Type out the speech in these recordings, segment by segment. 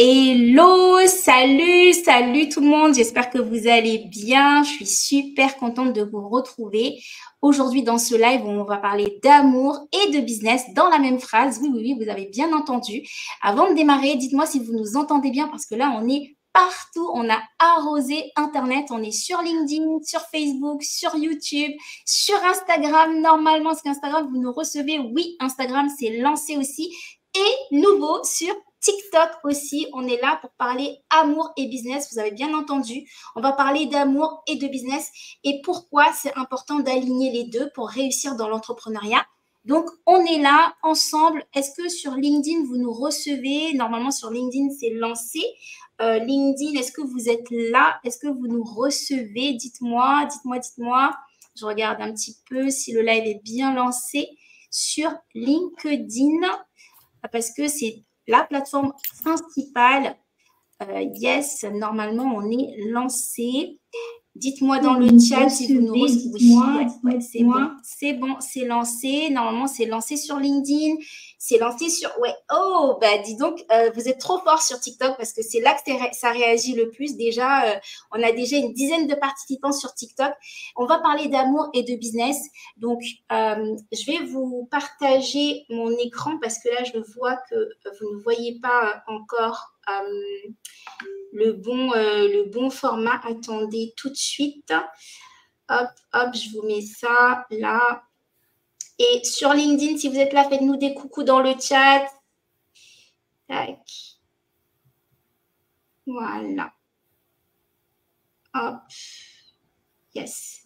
Hello, salut tout le monde. J'espère que vous allez bien. Je suis super contente de vous retrouver. Aujourd'hui, dans ce live, on va parler d'amour et de business dans la même phrase. Oui, vous avez bien entendu. Avant de démarrer, dites-moi si vous nous entendez bien parce que là, on est partout. On a arrosé Internet. On est sur LinkedIn, sur Facebook, sur YouTube, sur Instagram. Normalement, c'est qu'Instagram, vous nous recevez. Oui, Instagram s'est lancé aussi. Et nouveau sur TikTok aussi, on est là pour parler amour et business, vous avez bien entendu. On va parler d'amour et de business et pourquoi c'est important d'aligner les deux pour réussir dans l'entrepreneuriat. Donc, on est là ensemble. Est-ce que sur LinkedIn, vous nous recevez? Normalement, sur LinkedIn, c'est lancé. LinkedIn, est-ce que vous êtes là? Est-ce que vous nous recevez? Dites-moi. Je regarde un petit peu si le live est bien lancé sur LinkedIn parce que c'est la plateforme principale. Yes, normalement, on est lancé. Dites-moi dans le chat si vous nous recevez. C'est bon, c'est lancé. Normalement, c'est lancé sur LinkedIn. C'est lancé sur... Ouais. Oh, bah dis donc, vous êtes trop fort sur TikTok parce que c'est là que ça réagit le plus. Déjà, on a déjà une dizaine de participants sur TikTok. On va parler d'amour et de business. Donc, je vais vous partager mon écran parce que là, je vois que vous ne voyez pas encore... le bon format. Attendez tout de suite. Hop, je vous mets ça là. Et sur LinkedIn, si vous êtes là, faites-nous des coucous dans le chat. Tac. Voilà. Hop. Yes.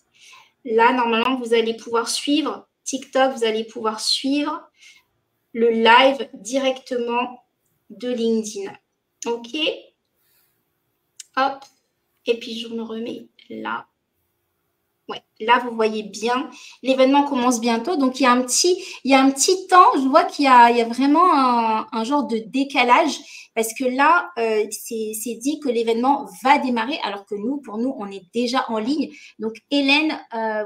Là, normalement, vous allez pouvoir suivre TikTok, vous allez pouvoir suivre le live directement de LinkedIn. OK. Hop. Et puis, je me remets là. Ouais, là, vous voyez bien, l'événement commence bientôt. Donc, il y a un petit temps, je vois qu'il y a vraiment un genre de décalage parce que là, c'est dit que l'événement va démarrer alors que pour nous, on est déjà en ligne. Donc, Hélène,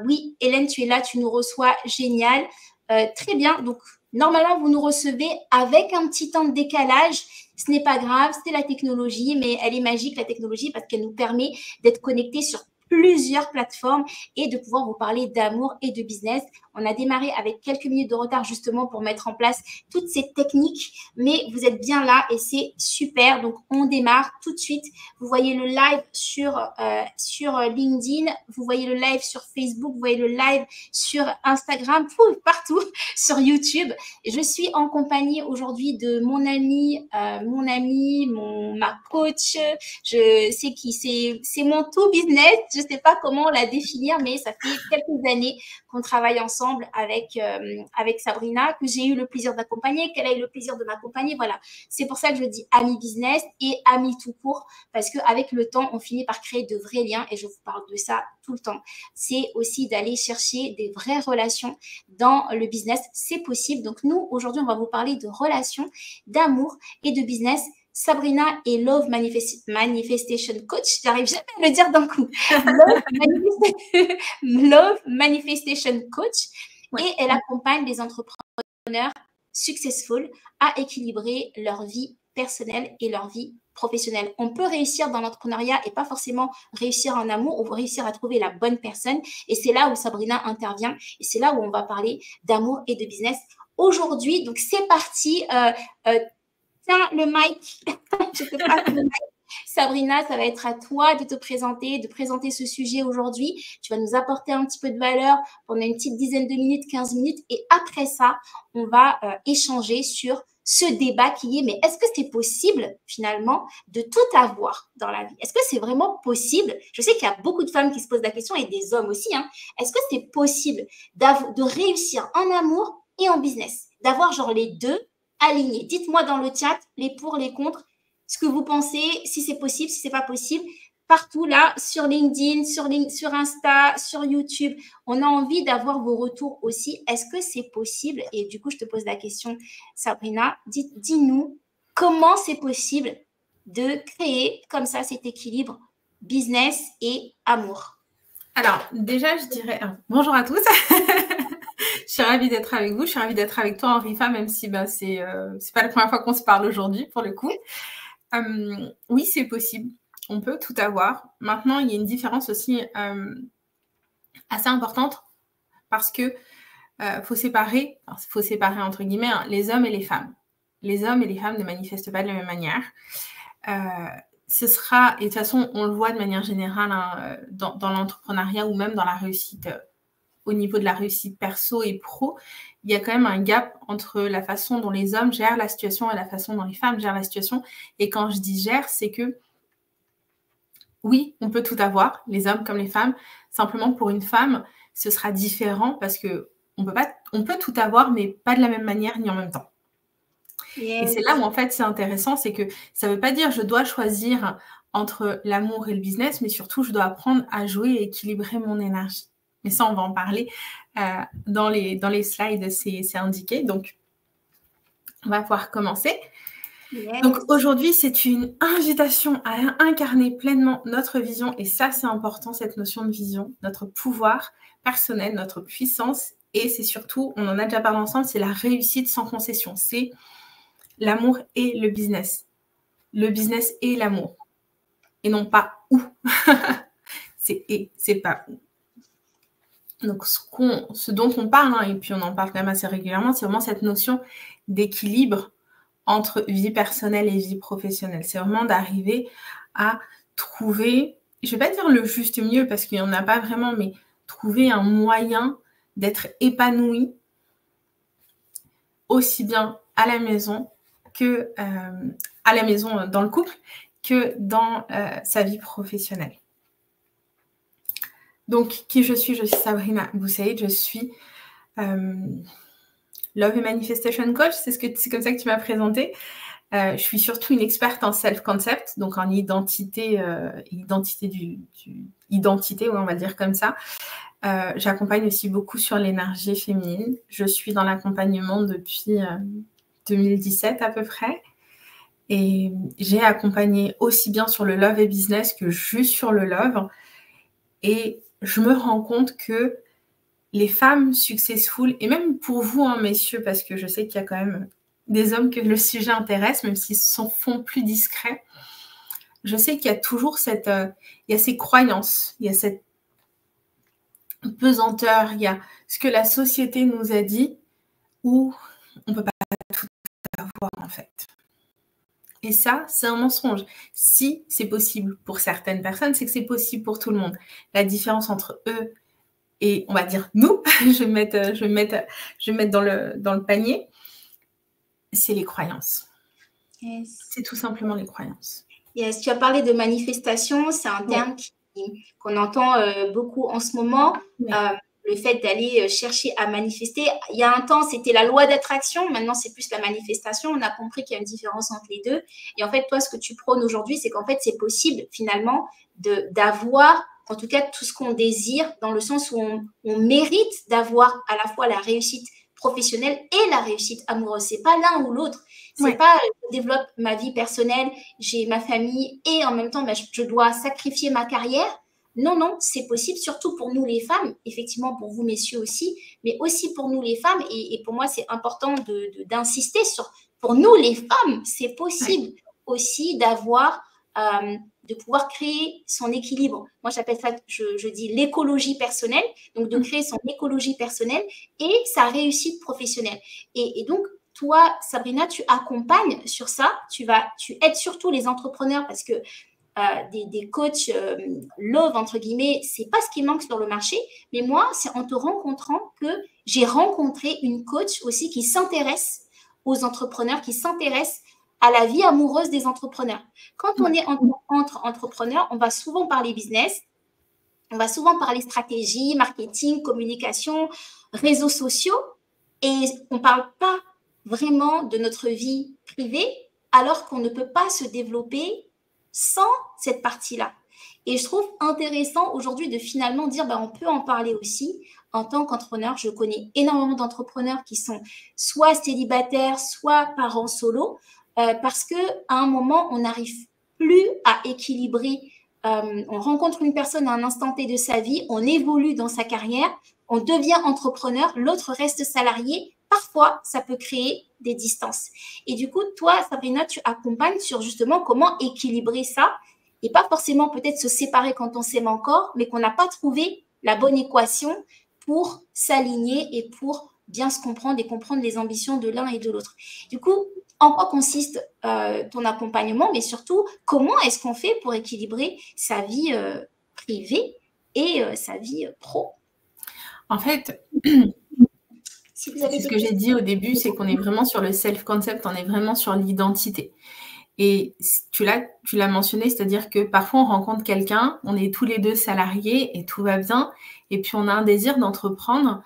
oui, Hélène, tu es là, tu nous reçois, génial. Très bien. Donc, normalement, vous nous recevez avec un petit temps de décalage. Ce n'est pas grave, c'est la technologie, mais elle est magique, la technologie, parce qu'elle nous permet d'être connectés sur plusieurs plateformes et de pouvoir vous parler d'amour et de business. On a démarré avec quelques minutes de retard justement pour mettre en place toutes ces techniques, mais vous êtes bien là et c'est super. Donc, on démarre tout de suite. Vous voyez le live sur LinkedIn, vous voyez le live sur Facebook, vous voyez le live sur Instagram, partout, sur YouTube. Je suis en compagnie aujourd'hui de mon ami, ma coach. Je sais qui c'est mon tout business. Je sais pas comment la définir, mais ça fait quelques années qu'on travaille ensemble avec Sabrina, que j'ai eu le plaisir d'accompagner, qu'elle a eu le plaisir de m'accompagner. Voilà, c'est pour ça que je dis ami business et ami tout court, parce qu'avec le temps, on finit par créer de vrais liens et je vous parle de ça tout le temps. C'est aussi d'aller chercher des vraies relations dans le business. C'est possible. Donc nous, aujourd'hui, on va vous parler de relations, d'amour et de business. Sabrina est Love Manifestation Coach. J'arrive jamais à le dire d'un coup. Love Manifestation Coach. Ouais. Et elle accompagne les entrepreneurs successful à équilibrer leur vie personnelle et leur vie professionnelle. On peut réussir dans l'entrepreneuriat et pas forcément réussir en amour. On va réussir à trouver la bonne personne. Et c'est là où Sabrina intervient. Et c'est là où on va parler d'amour et de business aujourd'hui. Donc, c'est parti. Tiens, le mic. Je te passe le mic. Sabrina, ça va être à toi de présenter ce sujet aujourd'hui. Tu vas nous apporter un petit peu de valeur pendant une petite dizaine de minutes, 15 minutes. Et après ça, on va échanger sur ce débat qui est, mais est-ce que c'est possible finalement de tout avoir dans la vie? Est-ce que c'est vraiment possible? Je sais qu'il y a beaucoup de femmes qui se posent la question et des hommes aussi. Est-ce que c'est possible de réussir en amour et en business? D'avoir genre les deux alignés. Dites-moi dans le chat les pour, les contre, ce que vous pensez, si c'est possible, si c'est pas possible. Partout là, sur LinkedIn, sur Insta, sur YouTube, on a envie d'avoir vos retours aussi. Est-ce que c'est possible? Et du coup, je te pose la question, Sabrina, dis-nous comment c'est possible de créer comme ça cet équilibre business et amour. Alors, déjà, je dirais bonjour à tous. Je suis ravie d'être avec vous. Je suis ravie d'être avec toi, Henrifa, même si c'est pas la première fois qu'on se parle aujourd'hui, pour le coup. Oui, c'est possible. On peut tout avoir. Maintenant, il y a une différence aussi assez importante parce que faut séparer entre guillemets les hommes et les femmes. Les hommes et les femmes ne manifestent pas de la même manière. Ce sera, et de toute façon, on le voit de manière générale hein, dans l'entrepreneuriat ou même dans la réussite, au niveau de la réussite perso et pro, il y a quand même un gap entre la façon dont les hommes gèrent la situation et la façon dont les femmes gèrent la situation. Et quand je dis gère, c'est que oui, on peut tout avoir, les hommes comme les femmes. Simplement, pour une femme, ce sera différent parce que on peut tout avoir, mais pas de la même manière ni en même temps. Yes. Et c'est là où, en fait, c'est intéressant, c'est que ça ne veut pas dire je dois choisir entre l'amour et le business, mais surtout, je dois apprendre à jouer et équilibrer mon énergie. Mais ça, on va en parler dans les slides, c'est indiqué. Donc, on va pouvoir commencer. Yes. Donc, aujourd'hui, c'est une invitation à incarner pleinement notre vision. Et ça, c'est important, cette notion de vision, notre pouvoir personnel, notre puissance. Et c'est surtout, on en a déjà parlé ensemble, c'est la réussite sans concession. C'est l'amour et le business. Le business et l'amour. Et non pas où. C'est et, c'est pas où. Donc, ce dont on parle, hein, et puis on en parle quand même assez régulièrement, c'est vraiment cette notion d'équilibre entre vie personnelle et vie professionnelle. C'est vraiment d'arriver à trouver, je ne vais pas dire le juste milieu parce qu'il n'y en a pas vraiment, mais trouver un moyen d'être épanoui aussi bien à la maison que à la maison dans le couple que dans sa vie professionnelle. Donc, qui je suis Sabrina Boussaïd, je suis Love and Manifestation Coach, c'est comme ça que tu m'as présenté. Je suis surtout une experte en self-concept, donc en identité, identité, ouais, on va dire comme ça. J'accompagne aussi beaucoup sur l'énergie féminine. Je suis dans l'accompagnement depuis 2017 à peu près. Et j'ai accompagné aussi bien sur le love et business que juste sur le love. Et je me rends compte que les femmes successful, et même pour vous, hein, messieurs, parce que je sais qu'il y a quand même des hommes que le sujet intéresse, même s'ils s'en font plus discrets, je sais qu'il y a toujours il y a ces croyances, il y a cette pesanteur, il y a ce que la société nous a dit, où on ne peut pas tout avoir en fait. Et ça, c'est un mensonge. Si c'est possible pour certaines personnes, c'est que c'est possible pour tout le monde. La différence entre eux et, on va dire, nous, je vais mettre dans le panier, c'est les croyances. Yes. C'est tout simplement les croyances. Yes, tu as parlé de manifestation, c'est un terme qu'on entend beaucoup en ce moment. Oui. Le fait d'aller chercher à manifester. Il y a un temps, c'était la loi d'attraction. Maintenant, c'est plus la manifestation. On a compris qu'il y a une différence entre les deux. Et en fait, toi, ce que tu prônes aujourd'hui, c'est qu'en fait, c'est possible, finalement, d'avoir, en tout cas, tout ce qu'on désire, dans le sens où on mérite d'avoir à la fois la réussite professionnelle et la réussite amoureuse. C'est pas l'un ou l'autre. C'est pas je développe ma vie personnelle, j'ai ma famille et en même temps, je dois sacrifier ma carrière. Non, non, c'est possible, surtout pour nous les femmes, effectivement pour vous messieurs aussi, mais aussi pour nous les femmes. Et pour moi, c'est important d'insister sur, pour nous les femmes, c'est possible aussi d'avoir, de pouvoir créer son équilibre. Moi, j'appelle ça, je dis l'écologie personnelle, donc de créer son écologie personnelle et sa réussite professionnelle. Et donc, toi, Sabrina, tu accompagnes sur ça, tu aides surtout les entrepreneurs parce que des coachs love, entre guillemets, c'est pas ce qui manque sur le marché, mais moi, c'est en te rencontrant que j'ai rencontré une coach aussi qui s'intéresse aux entrepreneurs, qui s'intéresse à la vie amoureuse des entrepreneurs. Quand on est entre entrepreneurs, on va souvent parler business, on va souvent parler stratégie, marketing, communication, réseaux sociaux, et on parle pas vraiment de notre vie privée, alors qu'on ne peut pas se développer sans cette partie-là. Et je trouve intéressant aujourd'hui de finalement dire, on peut en parler aussi en tant qu'entrepreneur. Je connais énormément d'entrepreneurs qui sont soit célibataires, soit parents solo, parce qu'à un moment, on n'arrive plus à équilibrer. On rencontre une personne à un instant T de sa vie, on évolue dans sa carrière, on devient entrepreneur, l'autre reste salarié, parfois, ça peut créer des distances. Et du coup, toi, Sabrina, tu accompagnes sur justement comment équilibrer ça et pas forcément peut-être se séparer quand on s'aime encore, mais qu'on n'a pas trouvé la bonne équation pour s'aligner et pour bien se comprendre et comprendre les ambitions de l'un et de l'autre. Du coup, en quoi consiste ton accompagnement, mais surtout, comment est-ce qu'on fait pour équilibrer sa vie privée et sa vie pro? En fait, si vous avez c'est ce que j'ai dit au début, c'est qu'on est vraiment sur le self-concept, on est vraiment sur l'identité. Et tu l'as mentionné, c'est-à-dire que parfois on rencontre quelqu'un, on est tous les deux salariés et tout va bien, et puis on a un désir d'entreprendre.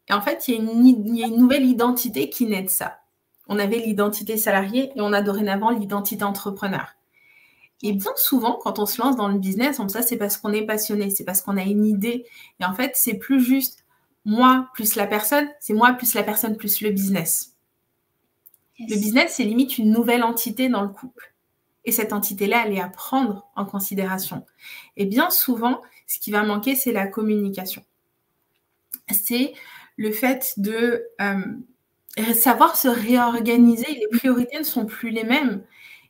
Et en fait, il y a une nouvelle identité qui naît de ça. On avait l'identité salariée et on a dorénavant l'identité entrepreneur. Et bien souvent, quand on se lance dans le business, ça, c'est parce qu'on est passionné, c'est parce qu'on a une idée. Et en fait, c'est plus juste moi plus la personne, c'est moi plus la personne plus le business. Yes. Le business, c'est limite une nouvelle entité dans le couple. Et cette entité-là, elle est à prendre en considération. Et bien souvent, ce qui va manquer, c'est la communication. C'est le fait de savoir se réorganiser. Les priorités ne sont plus les mêmes.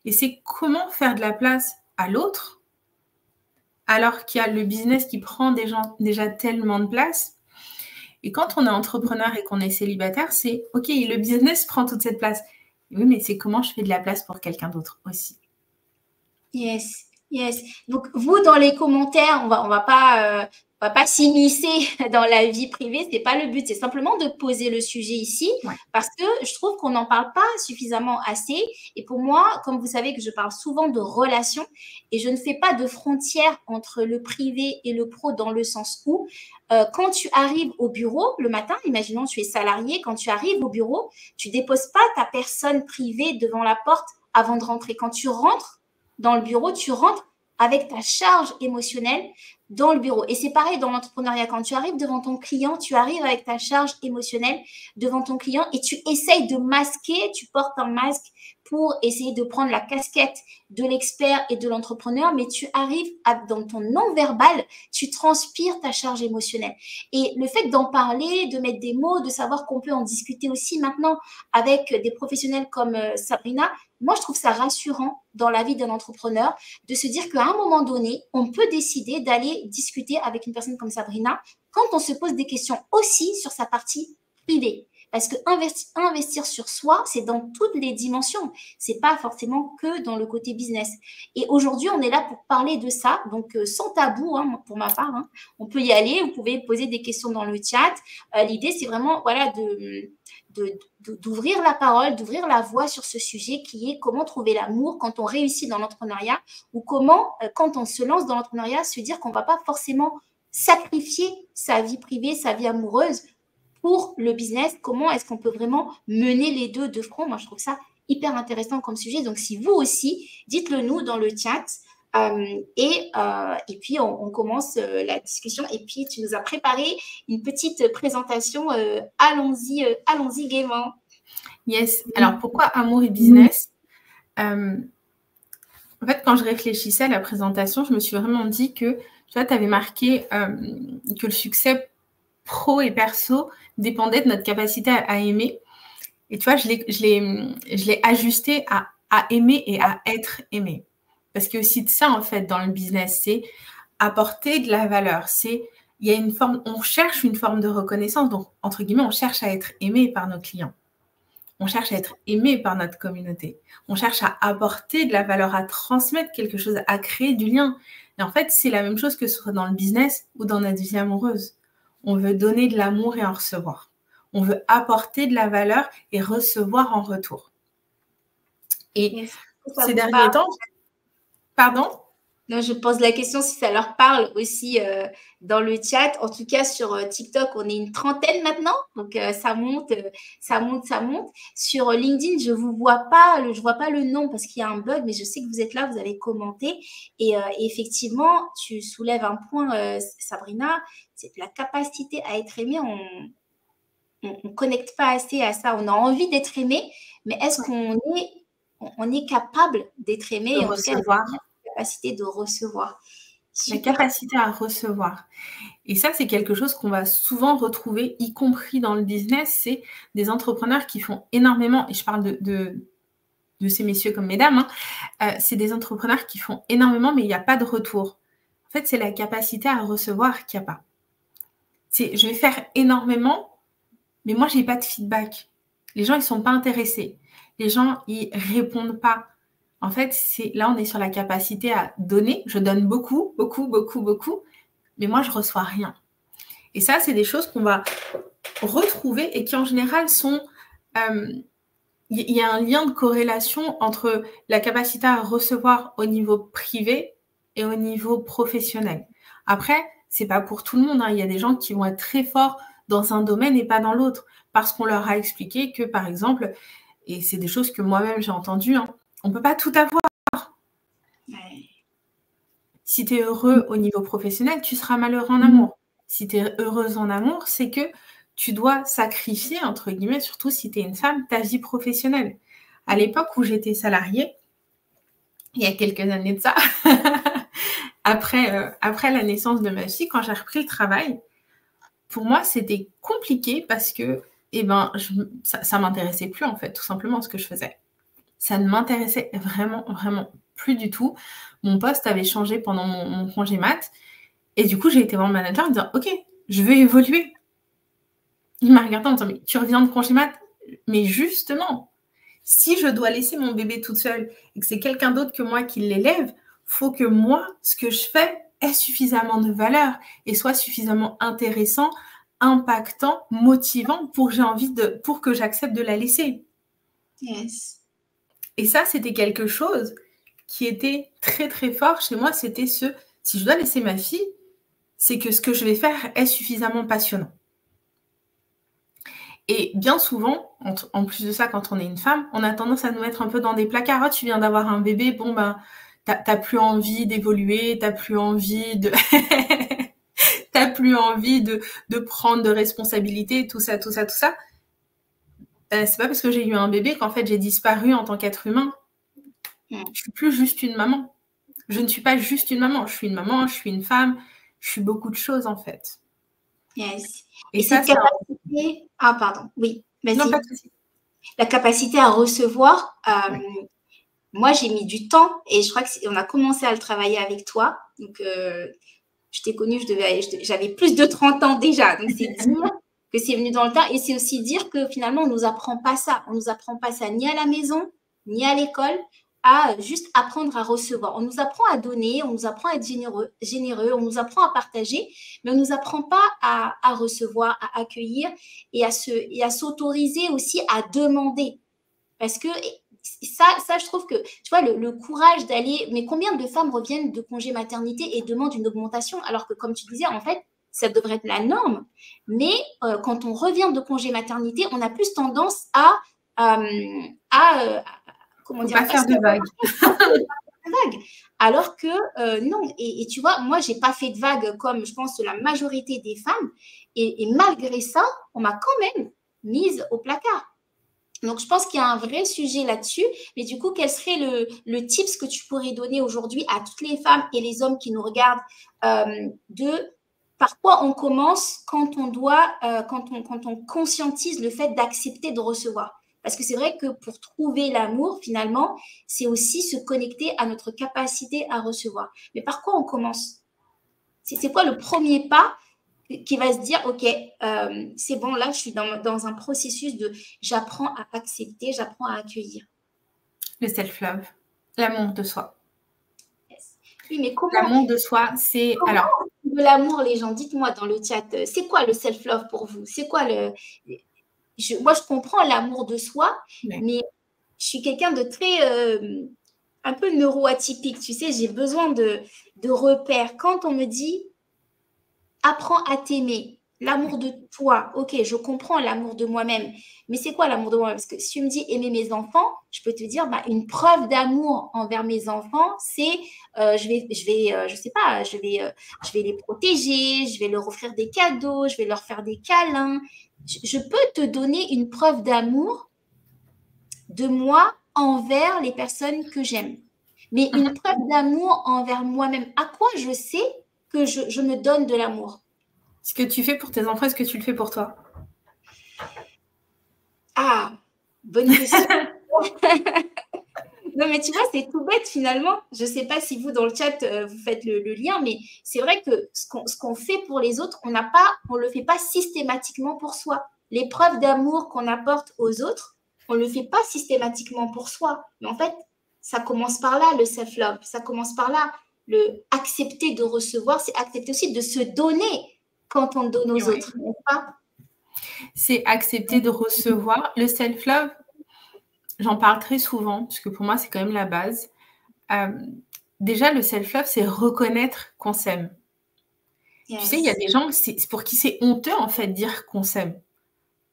Et c'est comment faire de la place à l'autre, alors qu'il y a le business qui prend déjà tellement de place. Et quand on est entrepreneur et qu'on est célibataire, c'est « Ok, le business prend toute cette place. » Oui, mais c'est comment je fais de la place pour quelqu'un d'autre aussi. Yes, yes. Donc, vous, dans les commentaires, on va pas s'immiscer dans la vie privée, c'est pas le but, c'est simplement de poser le sujet ici, parce que je trouve qu'on n'en parle pas suffisamment assez. Et pour moi, comme vous savez que je parle souvent de relations, et je ne fais pas de frontière entre le privé et le pro dans le sens où, quand tu arrives au bureau le matin, imaginons tu es salarié, quand tu arrives au bureau, tu déposes pas ta personne privée devant la porte avant de rentrer. Quand tu rentres dans le bureau, tu rentres avec ta charge émotionnelle dans le bureau. Et c'est pareil dans l'entrepreneuriat. Quand tu arrives devant ton client, tu arrives avec ta charge émotionnelle devant ton client et tu essayes de masquer, tu portes un masque pour essayer de prendre la casquette de l'expert et de l'entrepreneur, mais tu arrives dans ton non-verbal, tu transpires ta charge émotionnelle. Et le fait d'en parler, de mettre des mots, de savoir qu'on peut en discuter aussi maintenant avec des professionnels comme Sabrina, moi, je trouve ça rassurant dans la vie d'un entrepreneur de se dire qu'à un moment donné, on peut décider d'aller discuter avec une personne comme Sabrina quand on se pose des questions aussi sur sa partie privée. Parce que investir sur soi, c'est dans toutes les dimensions. C'est pas forcément que dans le côté business. Et aujourd'hui, on est là pour parler de ça, donc sans tabou, hein, pour ma part. Hein. On peut y aller. Vous pouvez poser des questions dans le chat. L'idée, c'est vraiment, voilà, d'ouvrir la parole, d'ouvrir la voie sur ce sujet qui est comment trouver l'amour quand on réussit dans l'entrepreneuriat ou comment, quand on se lance dans l'entrepreneuriat, se dire qu'on ne va pas forcément sacrifier sa vie privée, sa vie amoureuse pour le business. Comment est-ce qu'on peut vraiment mener les deux de front? Moi, je trouve ça hyper intéressant comme sujet. Donc, si vous aussi, dites-le nous dans le chat. Et puis, on commence la discussion. Et puis, tu nous as préparé une petite présentation. Allons-y gaiement. Yes. Alors, pourquoi amour et business? En fait, quand je réfléchissais à la présentation, je me suis vraiment dit que, tu vois, tu avais marqué que le succès pro et perso dépendait de notre capacité à aimer. Et tu vois, je l'ai ajusté à aimer et à être aimé. Parce qu'il y a aussi de ça, en fait, dans le business, c'est apporter de la valeur. On cherche une forme de reconnaissance. Donc, entre guillemets, on cherche à être aimé par nos clients. On cherche à être aimé par notre communauté. On cherche à apporter de la valeur, à transmettre quelque chose, à créer du lien. Et en fait, c'est la même chose que ce soit dans le business ou dans notre vie amoureuse. On veut donner de l'amour et en recevoir. On veut apporter de la valeur et recevoir en retour. Et ces derniers temps... Pardon? Non, je pose la question si ça leur parle aussi dans le chat. En tout cas, sur TikTok, on est une trentaine maintenant. Donc, ça monte. Sur LinkedIn, je vois pas le nom parce qu'il y a un bug, mais je sais que vous êtes là, vous avez commenté. Et effectivement, tu soulèves un point, Sabrina, c'est la capacité à être aimé. On connecte pas assez à ça. On a envie d'être aimé, mais est-ce qu'on est capable d'être aimé de recevoir. Capacité de recevoir. Super. La capacité à recevoir. Et ça, c'est quelque chose qu'on va souvent retrouver, y compris dans le business. C'est des entrepreneurs qui font énormément, et je parle de ces messieurs comme mesdames, c'est des entrepreneurs qui font énormément, mais il n'y a pas de retour. En fait, c'est la capacité à recevoir qu'il n'y a pas. Je vais faire énormément, mais moi, je n'ai pas de feedback. Les gens, ils ne sont pas intéressés. Les gens, ils ne répondent pas. En fait, là, on est sur la capacité à donner. Je donne beaucoup, beaucoup, beaucoup, beaucoup, mais moi, je ne reçois rien. Et ça, c'est des choses qu'on va retrouver et qui, en général, sont... Il y a un lien de corrélation entre la capacité à recevoir au niveau privé et au niveau professionnel. Après, c'est pas pour tout le monde. Il y a des gens qui vont être très forts dans un domaine et pas dans l'autre, parce qu'on leur a expliqué que, par exemple, et c'est des choses que moi-même j'ai entendues, on peut pas tout avoir. Ouais. Si tu es heureux au niveau professionnel, tu seras malheureux en amour. Si tu es heureuse en amour, c'est que tu dois sacrifier, entre guillemets, surtout si tu es une femme, ta vie professionnelle. À l'époque où j'étais salariée, il y a quelques années de ça, après la naissance de ma fille, quand j'ai repris le travail, pour moi, c'était compliqué parce que ça ne m'intéressait plus, en fait, tout simplement, ce que je faisais. Ça ne m'intéressait vraiment, vraiment plus du tout. Mon poste avait changé pendant mon congé mat. Et du coup, j'ai été voir le manager en me disant « Ok, je veux évoluer ». Il m'a regardé en me disant « Mais tu reviens de congé mat ?» Mais justement, si je dois laisser mon bébé toute seule et que c'est quelqu'un d'autre que moi qui l'élève, faut que moi, ce que je fais, ait suffisamment de valeur et soit suffisamment intéressant, impactant, motivant pour que j'accepte de la laisser. Yes. Et ça, c'était quelque chose qui était très, très fort chez moi. C'était si je dois laisser ma fille, c'est que ce que je vais faire est suffisamment passionnant. Et bien souvent, en plus de ça, quand on est une femme, on a tendance à nous mettre un peu dans des placards. Oh, tu viens d'avoir un bébé, bon, ben, t'as plus envie d'évoluer, t'as plus envie de... t'as plus envie de prendre de responsabilités, tout ça, tout ça, tout ça. C'est pas parce que j'ai eu un bébé qu'en fait, j'ai disparu en tant qu'être humain. Je suis plus juste une maman. Je ne suis pas juste une maman. Je suis une maman, je suis une femme, je suis beaucoup de choses, en fait. Yes. Et ça, cette capacité... Ah, pardon. Oui, vas-y. Non, pas de souci. La capacité à recevoir, moi, j'ai mis du temps et je crois qu'on a commencé à le travailler avec toi. Donc, je t'ai connue, j'avais plus de 30 ans déjà. Donc, c'est dire que c'est venu dans le temps et c'est aussi dire que finalement, on ne nous apprend pas ça. On ne nous apprend pas ça ni à la maison, ni à l'école, à juste apprendre à recevoir. On nous apprend à donner, on nous apprend à être généreux, on nous apprend à partager, mais on ne nous apprend pas à recevoir, à accueillir et à s'autoriser aussi à demander. Parce que ça, je trouve que, tu vois, le courage d'aller... Mais combien de femmes reviennent de congé maternité et demandent une augmentation alors que, comme tu disais, en fait, ça devrait être la norme. Mais quand on revient de congé maternité, on a plus tendance comment dire, pas faire de vagues. Alors que non. Et tu vois, moi, je n'ai pas fait de vagues comme, je pense, la majorité des femmes. Et malgré ça, on m'a quand même mise au placard. Donc, je pense qu'il y a un vrai sujet là-dessus. Mais du coup, quel serait le tips que tu pourrais donner aujourd'hui à toutes les femmes et les hommes qui nous regardent par quoi on commence quand on conscientise le fait d'accepter de recevoir? Parce que c'est vrai que pour trouver l'amour, finalement, c'est aussi se connecter à notre capacité à recevoir. Mais par quoi on commence? C'est quoi le premier pas qui va se dire, OK, c'est bon, là, je suis dans un processus de j'apprends à accepter, j'apprends à accueillir. Le self-love, l'amour de soi. Yes. Oui, mais comment... L'amour de soi, c'est... Alors, de l'amour, les gens, dites-moi dans le chat, c'est quoi le self-love pour vous? C'est quoi moi, je comprends l'amour de soi, mais je suis quelqu'un de très... un peu neuroatypique, tu sais, j'ai besoin de repères. Quand on me dit apprends à t'aimer, l'amour de toi, ok, je comprends l'amour de moi-même, mais c'est quoi l'amour de moi-même? Parce que si tu me dis aimer mes enfants, je peux te dire, une preuve d'amour envers mes enfants, c'est je sais pas, je vais les protéger, je vais leur offrir des cadeaux, je vais leur faire des câlins. Je peux te donner une preuve d'amour de moi envers les personnes que j'aime. Mais une preuve d'amour envers moi-même, à quoi je sais que je me donne de l'amour? Ce que tu fais pour tes enfants, est-ce que tu le fais pour toi? Ah, bonne question. Non, mais tu vois, c'est tout bête finalement. Je ne sais pas si vous, dans le chat, vous faites le lien, mais c'est vrai que ce qu'on fait pour les autres, on ne le fait pas systématiquement pour soi. Les preuves d'amour qu'on apporte aux autres, on ne le fait pas systématiquement pour soi. Mais en fait, ça commence par là, le self-love. Ça commence par là. Le accepter de recevoir, c'est accepter aussi de se donner quand on donne aux autres, n'est-ce pas? C'est accepter de recevoir. Le self-love, j'en parle très souvent, parce que pour moi, c'est quand même la base. Déjà, le self-love, c'est reconnaître qu'on s'aime. Yes. Tu sais, il y a des gens pour qui c'est honteux, en fait, de dire qu'on s'aime.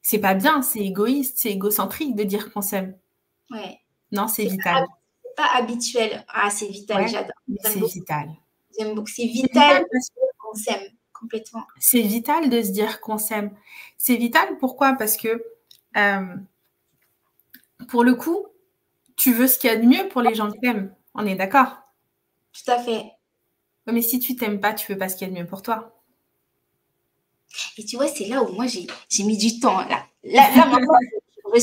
C'est pas bien, c'est égoïste, c'est égocentrique de dire qu'on s'aime. Ouais. Non, c'est vital. C'est pas habituel. Ah, c'est vital, ouais, j'adore. C'est vital. J'aime beaucoup. C'est vital qu'on s'aime complètement. C'est vital de se dire qu'on s'aime. C'est vital, pourquoi? Parce que, pour le coup, tu veux ce qu'il y a de mieux pour les gens qui t'aiment. On est d'accord? Tout à fait. Mais si tu t'aimes pas, tu veux pas ce qu'il y a de mieux pour toi. Et tu vois, c'est là où moi, j'ai mis du temps. Là maintenant, je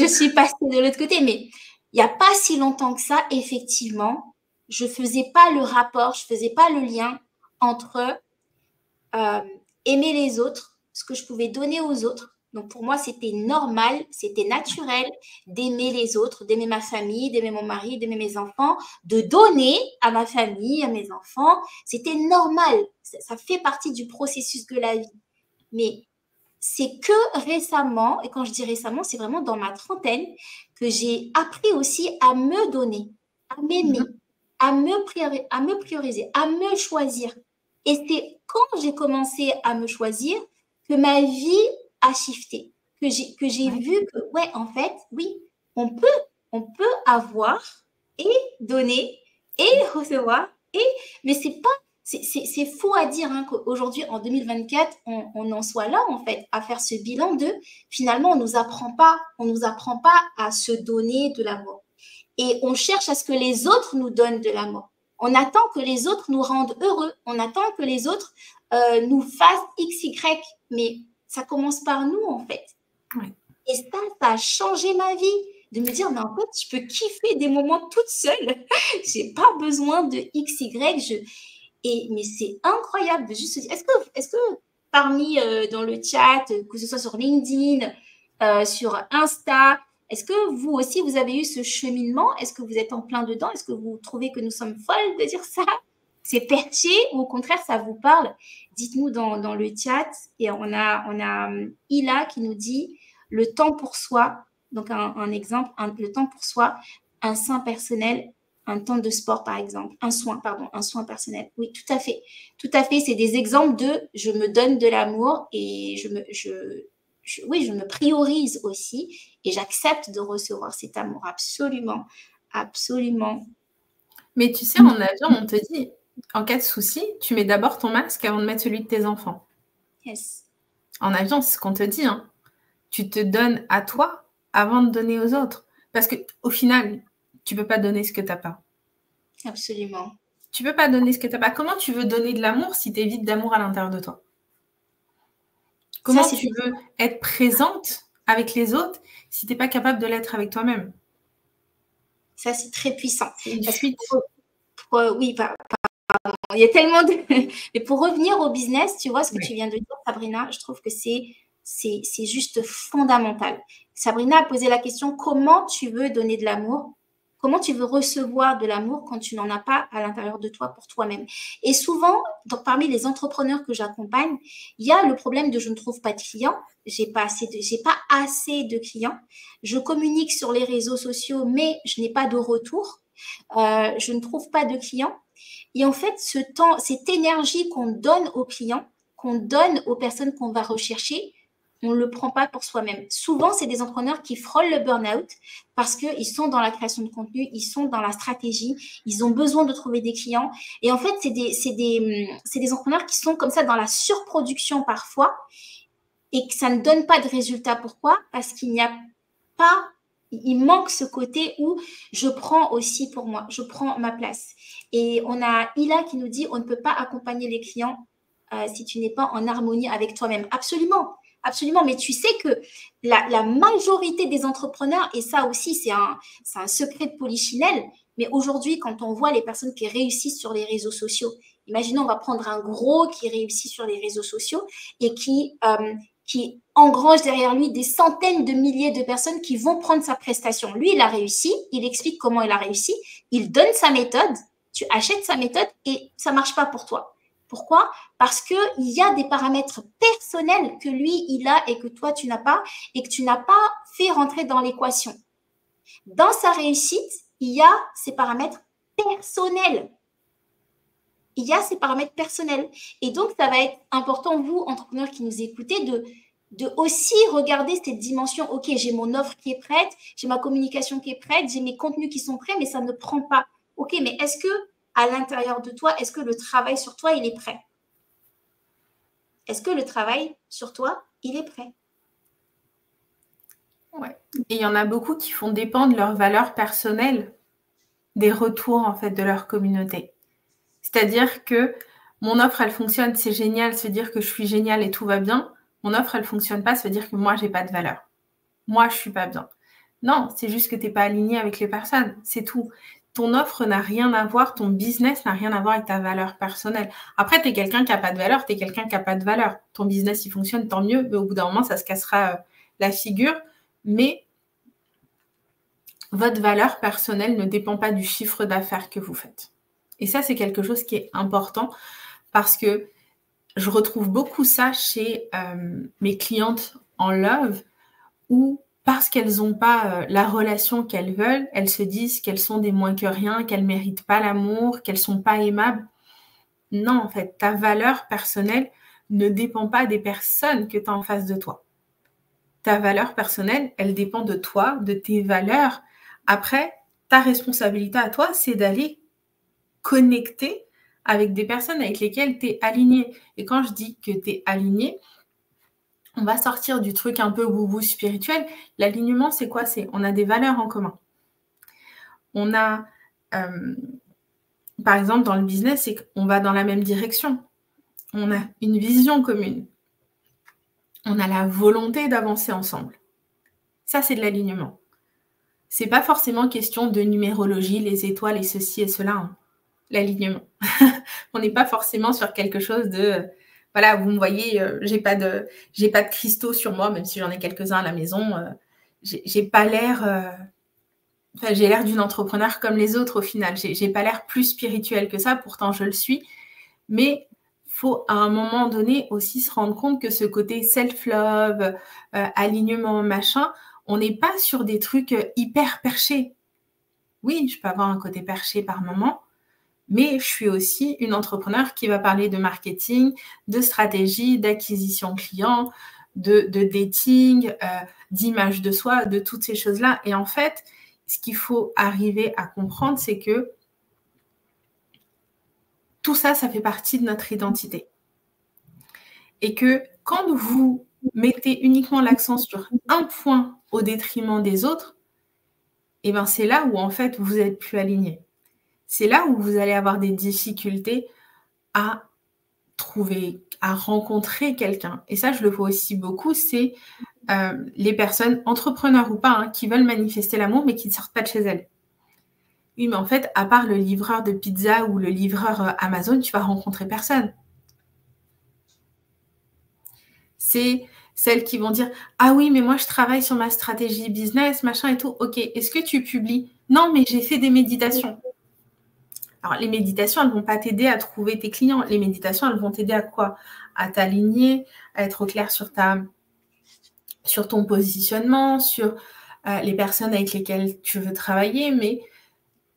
suis passée de l'autre côté. Mais il n'y a pas si longtemps que ça, effectivement, je ne faisais pas le rapport, je ne faisais pas le lien entre aimer les autres, ce que je pouvais donner aux autres. Donc, pour moi, c'était normal, c'était naturel d'aimer les autres, d'aimer ma famille, d'aimer mon mari, d'aimer mes enfants, de donner à ma famille, à mes enfants. C'était normal. Ça fait partie du processus de la vie. Mais c'est que récemment, et quand je dis récemment, c'est vraiment dans ma trentaine, que j'ai appris aussi à me donner, à m'aimer, à me prioriser, à me choisir. Et c'est quand j'ai commencé à me choisir que ma vie a shifté, que j'ai vu que, ouais, en fait, oui, on peut avoir et donner et recevoir, mais c'est pas. C'est faux à dire hein, qu'aujourd'hui, en 2024, on en soit là, en fait, à faire ce bilan de, finalement, on nous apprend pas à se donner de l'amour. Et on cherche à ce que les autres nous donnent de l'amour. On attend que les autres nous rendent heureux. On attend que les autres nous fassent X, Y. Mais ça commence par nous, en fait. Ouais. Et ça a changé ma vie. De me dire, mais en fait, je peux kiffer des moments toute seule. J'ai pas besoin de X, Y. Mais c'est incroyable de juste se dire, est-ce que parmi dans le chat, que ce soit sur LinkedIn, sur Insta, est-ce que vous aussi, vous avez eu ce cheminement? Est-ce que vous êtes en plein dedans? Est-ce que vous trouvez que nous sommes folles de dire ça? C'est perché ou au contraire, ça vous parle? Dites-nous dans le chat. Et on a Ila qui nous dit le temps pour soi. Donc, un exemple, le temps pour soi, un sein personnel, un temps de sport, par exemple, un soin personnel. Oui, tout à fait. Tout à fait. C'est des exemples de je me donne de l'amour et je me priorise aussi et j'accepte de recevoir cet amour. Absolument. Absolument. Mais tu sais, en avion, on te dit, en cas de souci, tu mets d'abord ton masque avant de mettre celui de tes enfants. Yes. En avion, c'est ce qu'on te dit. Hein. Tu te donnes à toi avant de donner aux autres. Parce qu'au final, tu ne peux pas donner ce que tu n'as pas. Absolument. Tu ne peux pas donner ce que tu n'as pas. Comment tu veux donner de l'amour si tu es vide d'amour à l'intérieur de toi? Comment tu veux être présente avec les autres si tu n'es pas capable de l'être avec toi-même? Ça, c'est très puissant. C'est une fuite. Oui, pardon. Il y a tellement de... Mais pour revenir au business, tu vois, ce que tu viens de dire, Sabrina, je trouve que c'est juste fondamental. Sabrina a posé la question, comment tu veux donner de l'amour? Comment tu veux recevoir de l'amour quand tu n'en as pas à l'intérieur de toi pour toi-même? Et souvent, parmi les entrepreneurs que j'accompagne, il y a le problème de je ne trouve pas de clients, j'ai pas assez de clients. Je communique sur les réseaux sociaux, mais je n'ai pas de retour. Je ne trouve pas de clients. Et en fait, cette énergie qu'on donne aux clients, qu'on donne aux personnes qu'on va rechercher, on ne le prend pas pour soi-même. Souvent, c'est des entrepreneurs qui frôlent le burn-out parce qu'ils sont dans la création de contenu, ils sont dans la stratégie, ils ont besoin de trouver des clients. Et en fait, c'est des entrepreneurs qui sont comme ça dans la surproduction parfois et que ça ne donne pas de résultats. Pourquoi? Parce qu'il n'y a pas... Il manque ce côté où je prends aussi pour moi, je prends ma place. Et on a Ila qui nous dit on ne peut pas accompagner les clients si tu n'es pas en harmonie avec toi-même. Absolument, absolument. Mais tu sais que la majorité des entrepreneurs, et ça aussi, c'est un secret de Polichinelle, mais aujourd'hui, quand on voit les personnes qui réussissent sur les réseaux sociaux, imaginons, on va prendre un gros qui réussit sur les réseaux sociaux et qui engrange derrière lui des centaines de milliers de personnes qui vont prendre sa prestation. Lui, il a réussi, il explique comment il a réussi, il donne sa méthode, tu achètes sa méthode et ça ne marche pas pour toi. Pourquoi? Parce qu'il y a des paramètres personnels que lui, il a et que toi, tu n'as pas et que tu n'as pas fait rentrer dans l'équation. Dans sa réussite, il y a ces paramètres personnels. Il y a ces paramètres personnels. Et donc, ça va être important, vous, entrepreneurs qui nous écoutez, de aussi regarder cette dimension. OK, j'ai mon offre qui est prête, j'ai ma communication qui est prête, j'ai mes contenus qui sont prêts, mais ça ne prend pas. OK, mais est-ce que à l'intérieur de toi, est-ce que le travail sur toi, il est prêt? Est-ce que le travail sur toi, il est prêt? Ouais. Et il y en a beaucoup qui font dépendre leurs valeurs personnelles des retours, en fait, de leur communauté. C'est-à-dire que mon offre, elle fonctionne, c'est génial, ça veut dire que je suis géniale et tout va bien. Mon offre, elle fonctionne pas, ça veut dire que moi, j'ai pas de valeur. Moi, je suis pas bien. Non, c'est juste que tu n'es pas aligné avec les personnes, c'est tout. Ton offre n'a rien à voir, ton business n'a rien à voir avec ta valeur personnelle. Après, tu es quelqu'un qui n'a pas de valeur, tu es quelqu'un qui n'a pas de valeur. Ton business, il fonctionne, tant mieux, mais au bout d'un moment, ça se cassera la figure. Mais votre valeur personnelle ne dépend pas du chiffre d'affaires que vous faites. Et ça, c'est quelque chose qui est important parce que je retrouve beaucoup ça chez mes clientes en love où parce qu'elles n'ont pas la relation qu'elles veulent, elles se disent qu'elles sont des moins que rien, qu'elles ne méritent pas l'amour, qu'elles ne sont pas aimables. Non, en fait, ta valeur personnelle ne dépend pas des personnes que tu as en face de toi. Ta valeur personnelle, elle dépend de toi, de tes valeurs. Après, ta responsabilité à toi, c'est d'aller connecter avec des personnes avec lesquelles tu es aligné. Et quand je dis que tu es aligné, on va sortir du truc un peu wou-wou spirituel. L'alignement, c'est quoi? C'est on a des valeurs en commun. On a, par exemple, dans le business, c'est qu'on va dans la même direction. On a une vision commune. On a la volonté d'avancer ensemble. Ça, c'est de l'alignement. C'est pas forcément question de numérologie, les étoiles et ceci et cela. Hein. L'alignement. On n'est pas forcément sur quelque chose de... Voilà, vous me voyez, j'ai pas de cristaux sur moi, même si j'en ai quelques-uns à la maison. J'ai pas l'air... Enfin, j'ai l'air d'une entrepreneur comme les autres au final. J'ai pas l'air plus spirituelle que ça, pourtant je le suis. Mais faut à un moment donné aussi se rendre compte que ce côté self-love, alignement, machin, on n'est pas sur des trucs hyper perchés. Oui, je peux avoir un côté perché par moment, mais je suis aussi une entrepreneur qui va parler de marketing, de stratégie, d'acquisition client, de dating, d'image de soi, de toutes ces choses-là. Et en fait, ce qu'il faut arriver à comprendre, c'est que tout ça, ça fait partie de notre identité. Et que quand vous mettez uniquement l'accent sur un point au détriment des autres, eh ben c'est là où en fait vous êtes plus aligné. C'est là où vous allez avoir des difficultés à trouver, à rencontrer quelqu'un. Et ça, je le vois aussi beaucoup, c'est les personnes, entrepreneurs ou pas, hein, qui veulent manifester l'amour, mais qui ne sortent pas de chez elles. Oui, mais en fait, à part le livreur de pizza ou le livreur Amazon, tu vas rencontrer personne. C'est celles qui vont dire « Ah oui, mais moi, je travaille sur ma stratégie business, machin et tout. Ok, est-ce que tu publies ?»« Non, mais j'ai fait des méditations. » Alors, les méditations, elles ne vont pas t'aider à trouver tes clients. Les méditations, elles vont t'aider à quoi? À t'aligner, à être au clair sur ton positionnement, sur les personnes avec lesquelles tu veux travailler. Mais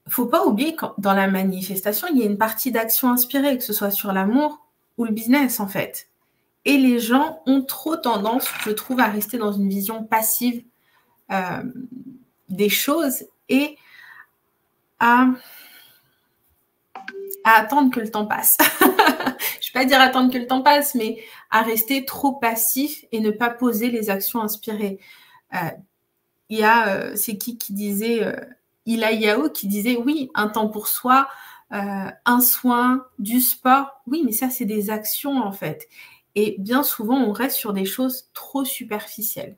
il ne faut pas oublier que dans la manifestation, il y a une partie d'action inspirée, que ce soit sur l'amour ou le business, en fait. Et les gens ont trop tendance, je trouve, à rester dans une vision passive des choses et à attendre que le temps passe. Je ne vais pas dire attendre que le temps passe, mais à rester trop passif et ne pas poser les actions inspirées. Il y a, c'est qui disait, Ila Yao qui disait, oui, un temps pour soi, un soin, du sport. Oui, mais ça, c'est des actions, en fait. Et bien souvent, on reste sur des choses trop superficielles.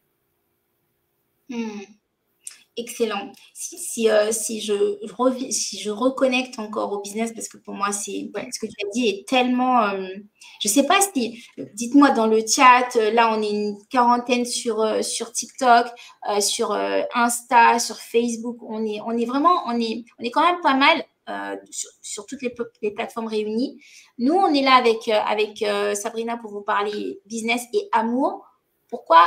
Excellent. Si je reconnecte encore au business, parce que pour moi, ce que tu as dit est tellement... je ne sais pas si... Dites-moi dans le chat, là, on est une quarantaine sur TikTok, sur Insta, sur Facebook. On est quand même pas mal sur toutes les plateformes réunies. Nous, on est là avec Sabrina pour vous parler business et amour. Pourquoi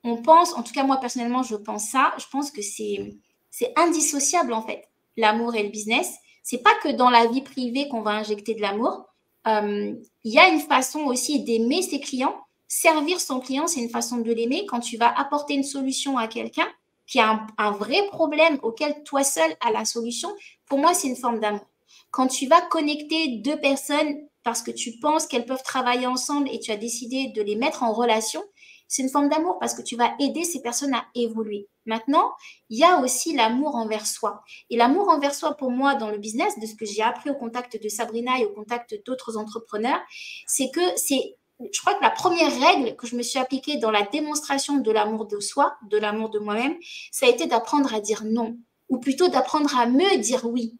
on pense, en tout cas moi personnellement, je pense que c'est indissociable en fait, l'amour et le business. C'est pas que dans la vie privée qu'on va injecter de l'amour. Il y a une façon aussi d'aimer ses clients. Servir son client, c'est une façon de l'aimer. Quand tu vas apporter une solution à quelqu'un qui a un vrai problème auquel toi seul as la solution, pour moi, c'est une forme d'amour. Quand tu vas connecter deux personnes parce que tu penses qu'elles peuvent travailler ensemble et tu as décidé de les mettre en relation, c'est une forme d'amour parce que tu vas aider ces personnes à évoluer. Maintenant, il y a aussi l'amour envers soi. Et l'amour envers soi, pour moi, dans le business, de ce que j'ai appris au contact de Sabrina et au contact d'autres entrepreneurs, c'est que je crois que la première règle que je me suis appliquée dans la démonstration de l'amour de soi, de l'amour de moi-même, ça a été d'apprendre à dire non, ou plutôt d'apprendre à me dire oui.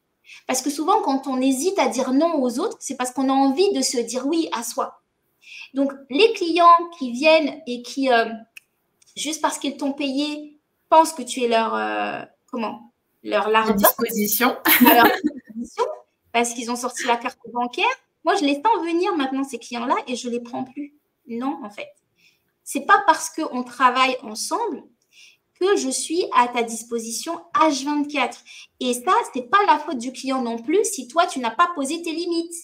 Parce que souvent, quand on hésite à dire non aux autres, c'est parce qu'on a envie de se dire oui à soi. Donc, les clients qui viennent et qui, juste parce qu'ils t'ont payé, pensent que tu es leur disposition. Leur disposition, parce qu'ils ont sorti la carte bancaire. Moi, je les sens venir maintenant, ces clients-là, et je ne les prends plus. Non, en fait. Ce n'est pas parce qu'on travaille ensemble que je suis à ta disposition H24. Et ça, ce n'est pas la faute du client non plus si toi, tu n'as pas posé tes limites.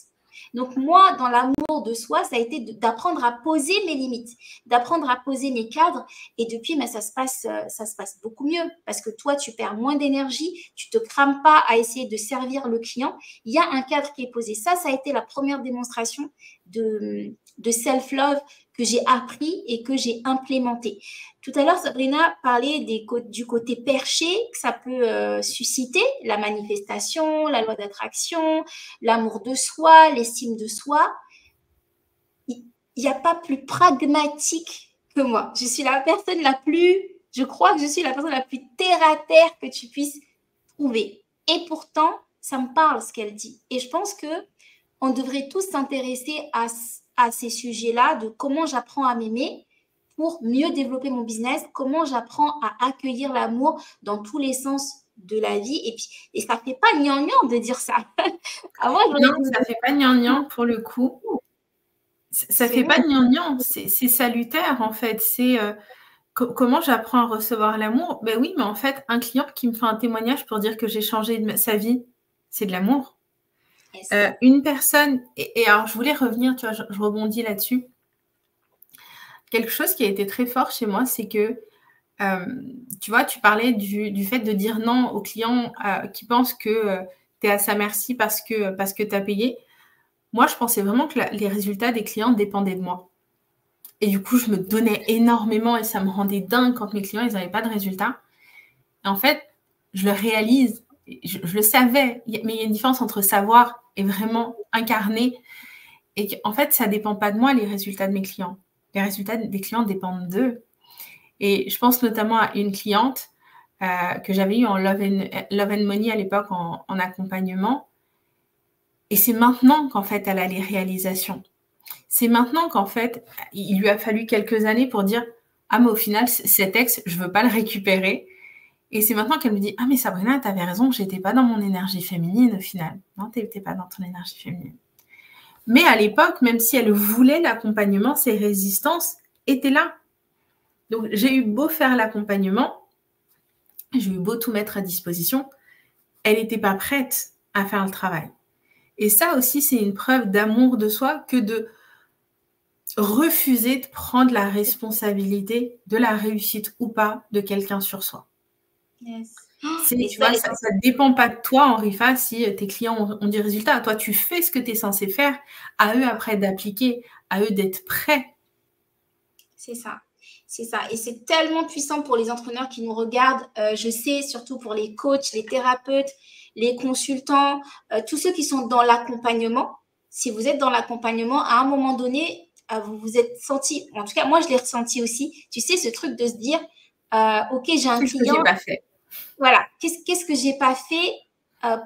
Donc, moi, dans l'amour de soi, ça a été d'apprendre à poser mes limites, d'apprendre à poser mes cadres. Et depuis, mais ça se passe beaucoup mieux parce que toi, tu perds moins d'énergie, tu ne te crames pas à essayer de servir le client. Il y a un cadre qui est posé. Ça a été la première démonstration de self-love que j'ai appris et que j'ai implémenté. Tout à l'heure, Sabrina parlait du côté perché que ça peut susciter, la manifestation, la loi d'attraction, l'amour de soi, l'estime de soi. Il n'y a pas plus pragmatique que moi. Je crois que je suis la personne la plus terre à terre que tu puisses trouver. Et pourtant, ça me parle ce qu'elle dit. Et je pense qu'on devrait tous s'intéresser à ces sujets-là, de comment j'apprends à m'aimer pour mieux développer mon business, comment j'apprends à accueillir l'amour dans tous les sens de la vie. Et ça ne fait pas gnangnan de dire ça. Non, ça ne fait pas gnangnan pour le coup. Ça ne fait pas gnangnan, c'est salutaire en fait. C'est comment j'apprends à recevoir l'amour. Ben oui, mais en fait, un client qui me fait un témoignage pour dire que j'ai changé sa vie, c'est de l'amour. Une personne, et alors je voulais revenir, tu vois, je rebondis là-dessus. Quelque chose qui a été très fort chez moi, c'est que, tu vois, tu parlais du fait de dire non aux clients qui pensent que tu es à sa merci parce que tu as payé. Moi, je pensais vraiment que les résultats des clients dépendaient de moi. Et du coup, je me donnais énormément et ça me rendait dingue quand mes clients, ils n'avaient pas de résultats. Et en fait, je le réalise, je le savais, mais il y a une différence entre savoir et vraiment incarner. Et en fait, ça ne dépend pas de moi, les résultats de mes clients. Les résultats des clients dépendent d'eux. Et je pense notamment à une cliente que j'avais eue en Love and Money à l'époque en accompagnement. Et c'est maintenant qu'en fait, elle a les réalisations. C'est maintenant qu'en fait, il lui a fallu quelques années pour dire « Ah, mais au final, cet ex, je ne veux pas le récupérer. » Et c'est maintenant qu'elle me dit « Ah, mais Sabrina, tu avais raison, je n'étais pas dans mon énergie féminine au final. Non, tu n'étais pas dans ton énergie féminine. » Mais à l'époque, même si elle voulait l'accompagnement, ses résistances étaient là. Donc, j'ai eu beau faire l'accompagnement, j'ai eu beau tout mettre à disposition, elle n'était pas prête à faire le travail. Et ça aussi, c'est une preuve d'amour de soi que de refuser de prendre la responsabilité de la réussite ou pas de quelqu'un sur soi. Yes. Ça ne dépend pas de toi, Henrifa, si tes clients ont des résultats. Toi, tu fais ce que tu es censé faire. À eux, après, d'appliquer. À eux, d'être prêts. C'est ça. C'est ça. Et c'est tellement puissant pour les entrepreneurs qui nous regardent. Je sais, surtout pour les coachs, les thérapeutes, les consultants, tous ceux qui sont dans l'accompagnement. Si vous êtes dans l'accompagnement, à un moment donné, vous vous êtes senti, en tout cas, moi, je l'ai ressenti aussi, tu sais, ce truc de se dire, OK, j'ai un client. Qu'est-ce que j'ai pas fait? Voilà, qu'est-ce que j'ai pas fait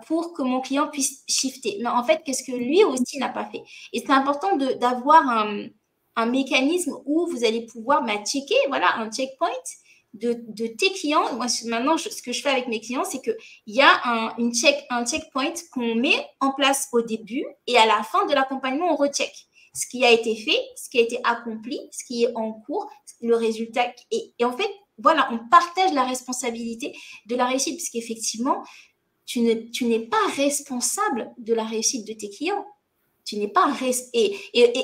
pour que mon client puisse shifter. Mais en fait, qu'est-ce que lui aussi n'a pas fait? Et c'est important d'avoir un mécanisme où vous allez pouvoir checker, voilà, un checkpoint de tes clients. Moi, maintenant, ce que je fais avec mes clients, c'est qu'il y a un checkpoint qu'on met en place au début et à la fin de l'accompagnement, on recheck ce qui a été fait, ce qui a été accompli, ce qui est en cours, le résultat. Et en fait, voilà, on partage la responsabilité de la réussite, parce qu'effectivement, tu n'es pas responsable de la réussite de tes clients. Tu n'es pas et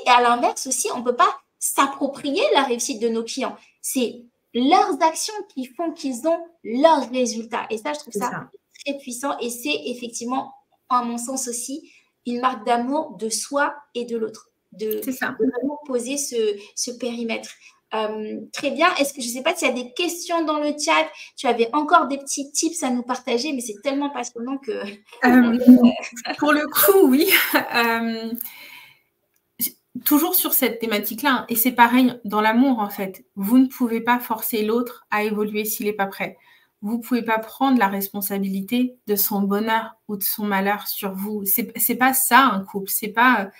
à l'inverse aussi, on ne peut pas s'approprier la réussite de nos clients. C'est leurs actions qui font qu'ils ont leurs résultats. Et ça, je trouve ça très puissant. Et c'est effectivement, à mon sens aussi, une marque d'amour de soi et de l'autre. De vraiment poser ce périmètre. Très bien. Est-ce que je ne sais pas s'il y a des questions dans le chat? Tu avais encore des petits tips à nous partager, mais c'est tellement passionnant que... Pour le coup, oui. Toujours sur cette thématique-là, et c'est pareil dans l'amour en fait. Vous ne pouvez pas forcer l'autre à évoluer s'il n'est pas prêt. Vous ne pouvez pas prendre la responsabilité de son bonheur ou de son malheur sur vous. C'est pas ça un couple. C'est pas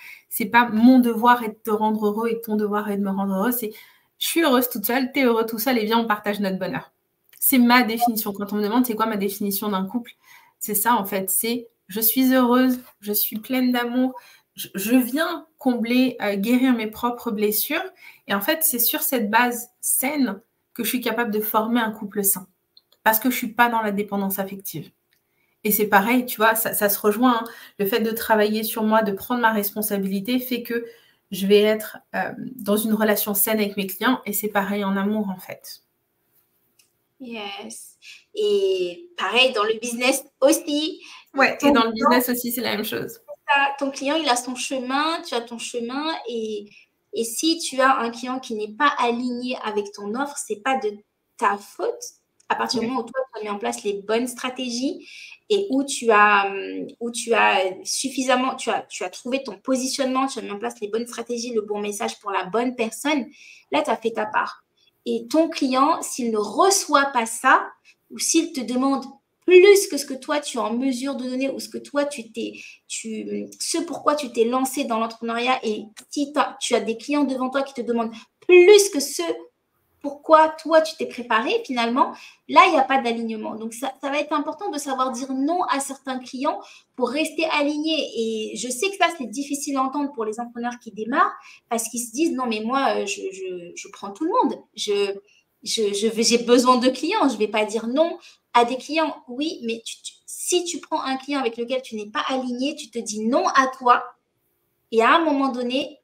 mon devoir est de te rendre heureux et ton devoir est de me rendre heureux. C'est je suis heureuse toute seule, t'es heureux tout seul et viens on partage notre bonheur. C'est ma définition. Quand on me demande c'est quoi ma définition d'un couple, c'est ça en fait. C'est je suis heureuse, je suis pleine d'amour. Je viens combler, guérir mes propres blessures. Et en fait, c'est sur cette base saine que je suis capable de former un couple sain. Parce que je ne suis pas dans la dépendance affective. Et c'est pareil, tu vois, ça se rejoint. Hein. Le fait de travailler sur moi, de prendre ma responsabilité fait que je vais être dans une relation saine avec mes clients. Et c'est pareil en amour, en fait. Yes. Et pareil, dans le business aussi. Ouais, et dans le business aussi, c'est la même chose. Ton client, il a son chemin, tu as ton chemin. Et si tu as un client qui n'est pas aligné avec ton offre, ce n'est pas de ta faute. À partir du moment où toi, tu as mis en place les bonnes stratégies et où tu as suffisamment, tu as trouvé ton positionnement, tu as mis en place les bonnes stratégies, le bon message pour la bonne personne, là, tu as fait ta part. Et ton client, s'il ne reçoit pas ça, ou s'il te demande plus que ce que toi, tu es en mesure de donner, ou ce que toi, ce pourquoi tu t'es lancé dans l'entrepreneuriat, et si tu as des clients devant toi qui te demandent plus que ce pourquoi toi, tu t'es préparé, finalement, là, il n'y a pas d'alignement. Donc, ça va être important de savoir dire non à certains clients pour rester aligné. Et je sais que ça, c'est difficile à entendre pour les entrepreneurs qui démarrent parce qu'ils se disent, non, mais moi, je prends tout le monde. J'ai besoin de clients. Je ne vais pas dire non à des clients. Oui, mais si tu prends un client avec lequel tu n'es pas aligné, tu te dis non à toi. Et à un moment donné,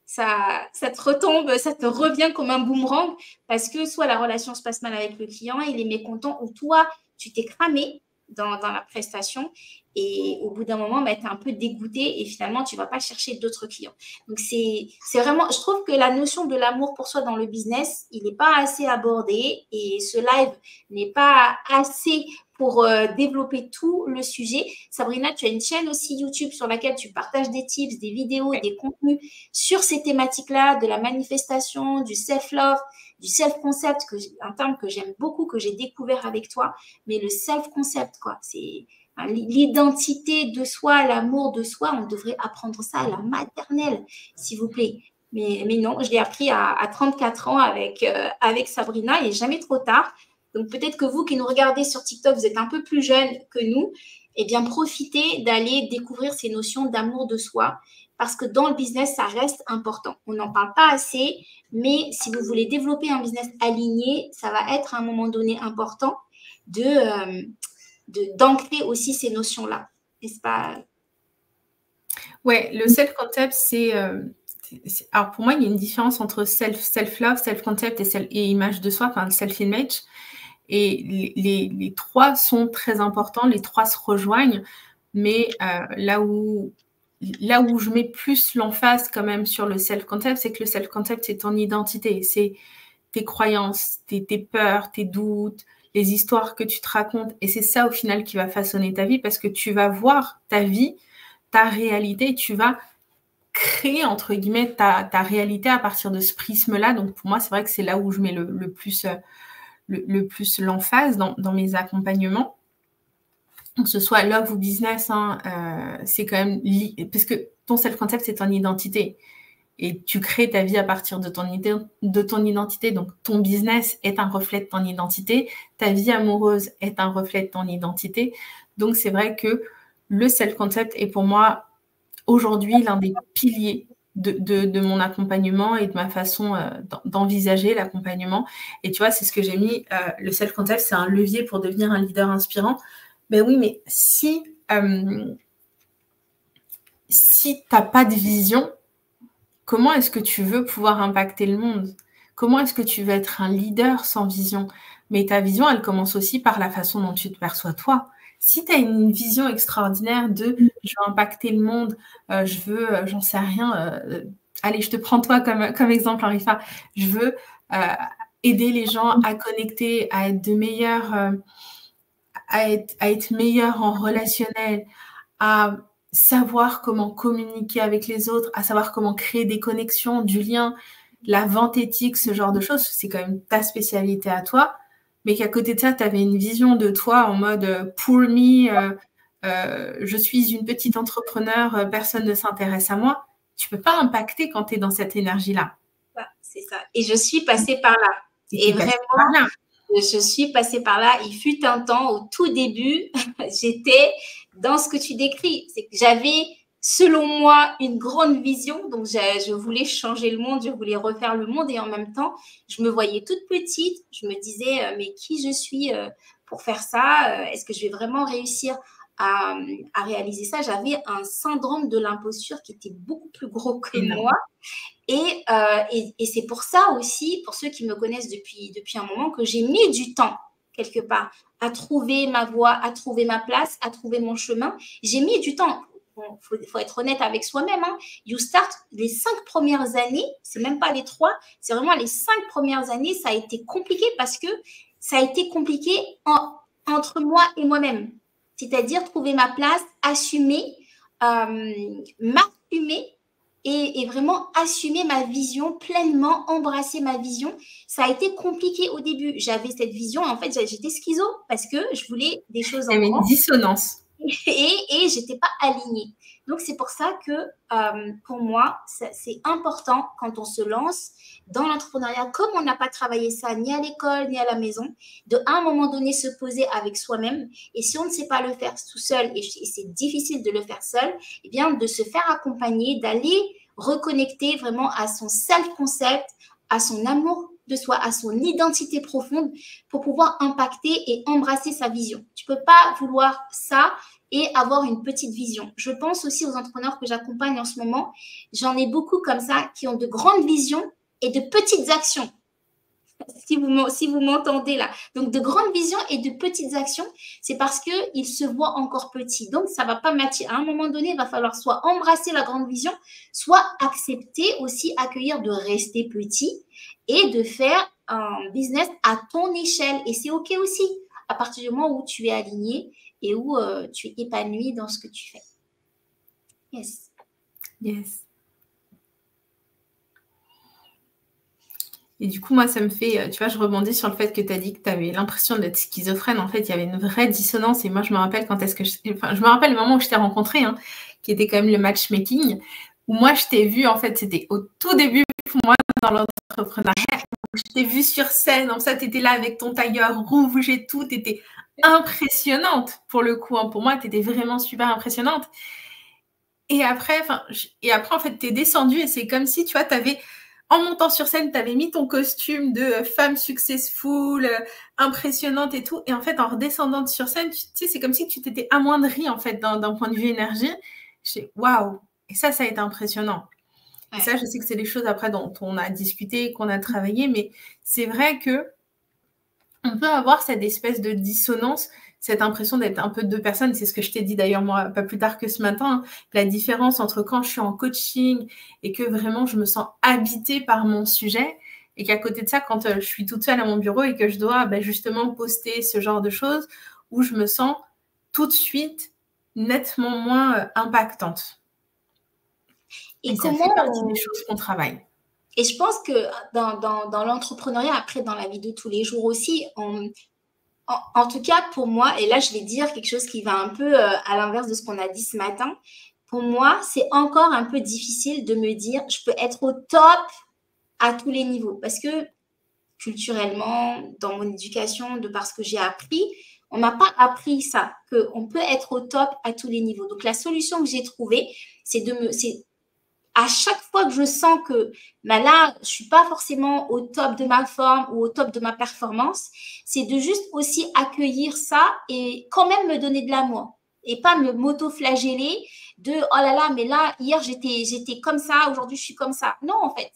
ça te retombe, ça te revient comme un boomerang parce que soit la relation se passe mal avec le client, il est mécontent, ou toi, tu t'es cramé dans la prestation et au bout d'un moment, tu es un peu dégoûté et finalement, tu ne vas pas chercher d'autres clients. Donc, c'est vraiment, je trouve que la notion de l'amour pour soi dans le business, il n'est pas assez abordé et ce live n'est pas assez pour développer tout le sujet. Sabrina, tu as une chaîne aussi YouTube sur laquelle tu partages des tips, des vidéos, des contenus sur ces thématiques-là, de la manifestation, du self-love, du self-concept, un terme que j'aime beaucoup, que j'ai découvert avec toi, mais le self-concept, quoi, c'est l'identité de soi, l'amour de soi, on devrait apprendre ça à la maternelle, s'il vous plaît. Mais non, je l'ai appris à 34 ans avec Sabrina, il n'est jamais trop tard. Donc, peut-être que vous qui nous regardez sur TikTok, vous êtes un peu plus jeunes que nous, eh bien, profitez d'aller découvrir ces notions d'amour de soi parce que dans le business, ça reste important. On n'en parle pas assez, mais si vous voulez développer un business aligné, ça va être à un moment donné important d'ancrer aussi ces notions-là. N'est-ce pas? Ouais, le self-concept, alors pour moi, il y a une différence entre self-love, self-concept et image de soi, enfin self-image. Et les trois sont très importants, les trois se rejoignent, mais là où je mets plus l'emphase quand même sur le self-concept, c'est que le self-concept, c'est ton identité, c'est tes croyances, tes peurs, tes doutes, les histoires que tu te racontes. Et c'est ça, au final, qui va façonner ta vie parce que tu vas voir ta vie, ta réalité, tu vas créer, entre guillemets, ta réalité à partir de ce prisme-là. Donc, pour moi, c'est vrai que c'est là où je mets le plus l'emphase dans mes accompagnements. Que ce soit love ou business, c'est quand même... Parce que ton self-concept, c'est ton identité. Et tu crées ta vie à partir de ton identité. Donc, ton business est un reflet de ton identité. Ta vie amoureuse est un reflet de ton identité. Donc, c'est vrai que le self-concept est pour moi aujourd'hui l'un des piliers de mon accompagnement et de ma façon d'envisager l'accompagnement. Et tu vois, c'est ce que j'ai mis. Le self-concept, c'est un levier pour devenir un leader inspirant. Ben oui, mais si tu n'as pas de vision, comment est-ce que tu veux pouvoir impacter le monde? Comment est-ce que tu veux être un leader sans vision? Mais ta vision, elle commence aussi par la façon dont tu te perçois toi. Si tu as une vision extraordinaire de « je veux impacter le monde, je veux, j'en sais rien, allez, je te prends toi comme exemple, Arifa, je veux aider les gens à connecter, à être de meilleurs, à être meilleurs en relationnel, à savoir comment communiquer avec les autres, à savoir comment créer des connexions, du lien, la vente éthique, ce genre de choses, c'est quand même ta spécialité à toi, mais qu'à côté de ça, tu avais une vision de toi en mode pour me, je suis une petite entrepreneur, personne ne s'intéresse à moi, tu peux pas impacter quand tu es dans cette énergie-là. C'est ça. Et je suis passée par là. Et vraiment, je suis passée par là. Il fut un temps, au tout début, j'étais dans ce que tu décris. C'est que j'avais, selon moi, une grande vision. Donc, je voulais changer le monde, je voulais refaire le monde. Et en même temps, je me voyais toute petite. Je me disais, mais qui je suis pour faire ça? Est-ce que je vais vraiment réussir à réaliser ça? J'avais un syndrome de l'imposture qui était beaucoup plus gros que moi. Et c'est pour ça aussi, pour ceux qui me connaissent depuis un moment, que j'ai mis du temps, quelque part, à trouver ma voie, à trouver ma place, à trouver mon chemin. J'ai mis du temps. Bon, faut être honnête avec soi-même. You Start, les 5 premières années, c'est même pas les 3, c'est vraiment les 5 premières années, ça a été compliqué parce que ça a été compliqué entre moi et moi-même. C'est-à-dire trouver ma place, assumer, m'assumer, et vraiment assumer ma vision pleinement, embrasser ma vision. Ça a été compliqué au début. J'avais cette vision, en fait, j'étais schizo parce que je voulais des choses en grand. Il y avait une dissonance. Et je n'étais pas alignée. Donc, c'est pour ça que, pour moi, c'est important quand on se lance dans l'entrepreneuriat, comme on n'a pas travaillé ça ni à l'école, ni à la maison, de à un moment donné se poser avec soi-même. Et si on ne sait pas le faire tout seul, et c'est difficile de le faire seul, eh bien, de se faire accompagner, d'aller reconnecter vraiment à son self-concept, à son amour de soi, à son identité profonde pour pouvoir impacter et embrasser sa vision. Tu ne peux pas vouloir ça et avoir une petite vision. Je pense aussi aux entrepreneurs que j'accompagne en ce moment. J'en ai beaucoup comme ça qui ont de grandes visions et de petites actions. Si vous m'entendez là. Donc, de grandes visions et de petites actions, c'est parce qu'ils se voient encore petits. Donc, ça ne va pas matcher. À un moment donné, il va falloir soit embrasser la grande vision, soit accepter aussi, accueillir de rester petit et de faire un business à ton échelle. Et c'est OK aussi, à partir du moment où tu es aligné et où tu es épanoui dans ce que tu fais. Yes. Yes. Et du coup, moi, ça me fait, tu vois, je rebondis sur le fait que tu as dit que tu avais l'impression d'être schizophrène. En fait, il y avait une vraie dissonance. Et moi, je me rappelle je me rappelle le moment où je t'ai rencontré, qui était quand même le matchmaking, où moi, je t'ai vu, en fait, c'était au tout début pour moi dans l'entrepreneuriat. Je t'ai vu sur scène, en ça, tu étais là avec ton tailleur rouge et tout. Tu étais impressionnante pour le coup. Pour moi, tu étais vraiment super impressionnante. Et après, en fait, tu es descendue et c'est comme si, tu vois, tu avais... En montant sur scène, tu avais mis ton costume de femme successful, impressionnante et tout. Et en fait, en redescendant sur scène, tu sais, c'est comme si tu t'étais amoindrie, en fait, d'un point de vue énergie. Je dis, waouh! Et ça a été impressionnant. Ouais. Et ça, je sais que c'est des choses après dont on a discuté, qu'on a travaillé, mais c'est vrai que on peut avoir cette espèce de dissonance, cette impression d'être un peu deux personnes. C'est ce que je t'ai dit d'ailleurs, moi, pas plus tard que ce matin. La différence entre quand je suis en coaching et que vraiment je me sens habitée par mon sujet, Et qu'à côté de ça, quand je suis toute seule à mon bureau et que je dois justement poster ce genre de choses, où je me sens tout de suite nettement moins impactante. Et ça fait partie des choses qu'on travaille. Et je pense que dans l'entrepreneuriat, après dans la vie de tous les jours aussi, en tout cas pour moi, et là je vais dire quelque chose qui va un peu à l'inverse de ce qu'on a dit ce matin, pour moi c'est encore un peu difficile de me dire je peux être au top à tous les niveaux. Parce que culturellement, dans mon éducation, de par ce que j'ai appris, on m'a pas appris ça, qu'on peut être au top à tous les niveaux. Donc la solution que j'ai trouvée, c'est à chaque fois que je sens que là, je suis pas forcément au top de ma forme ou au top de ma performance, c'est de juste aussi accueillir ça et quand même me donner de l'amour et pas me m'auto-flageller de oh là là, mais là, hier, j'étais comme ça, aujourd'hui, je suis comme ça. Non, en fait,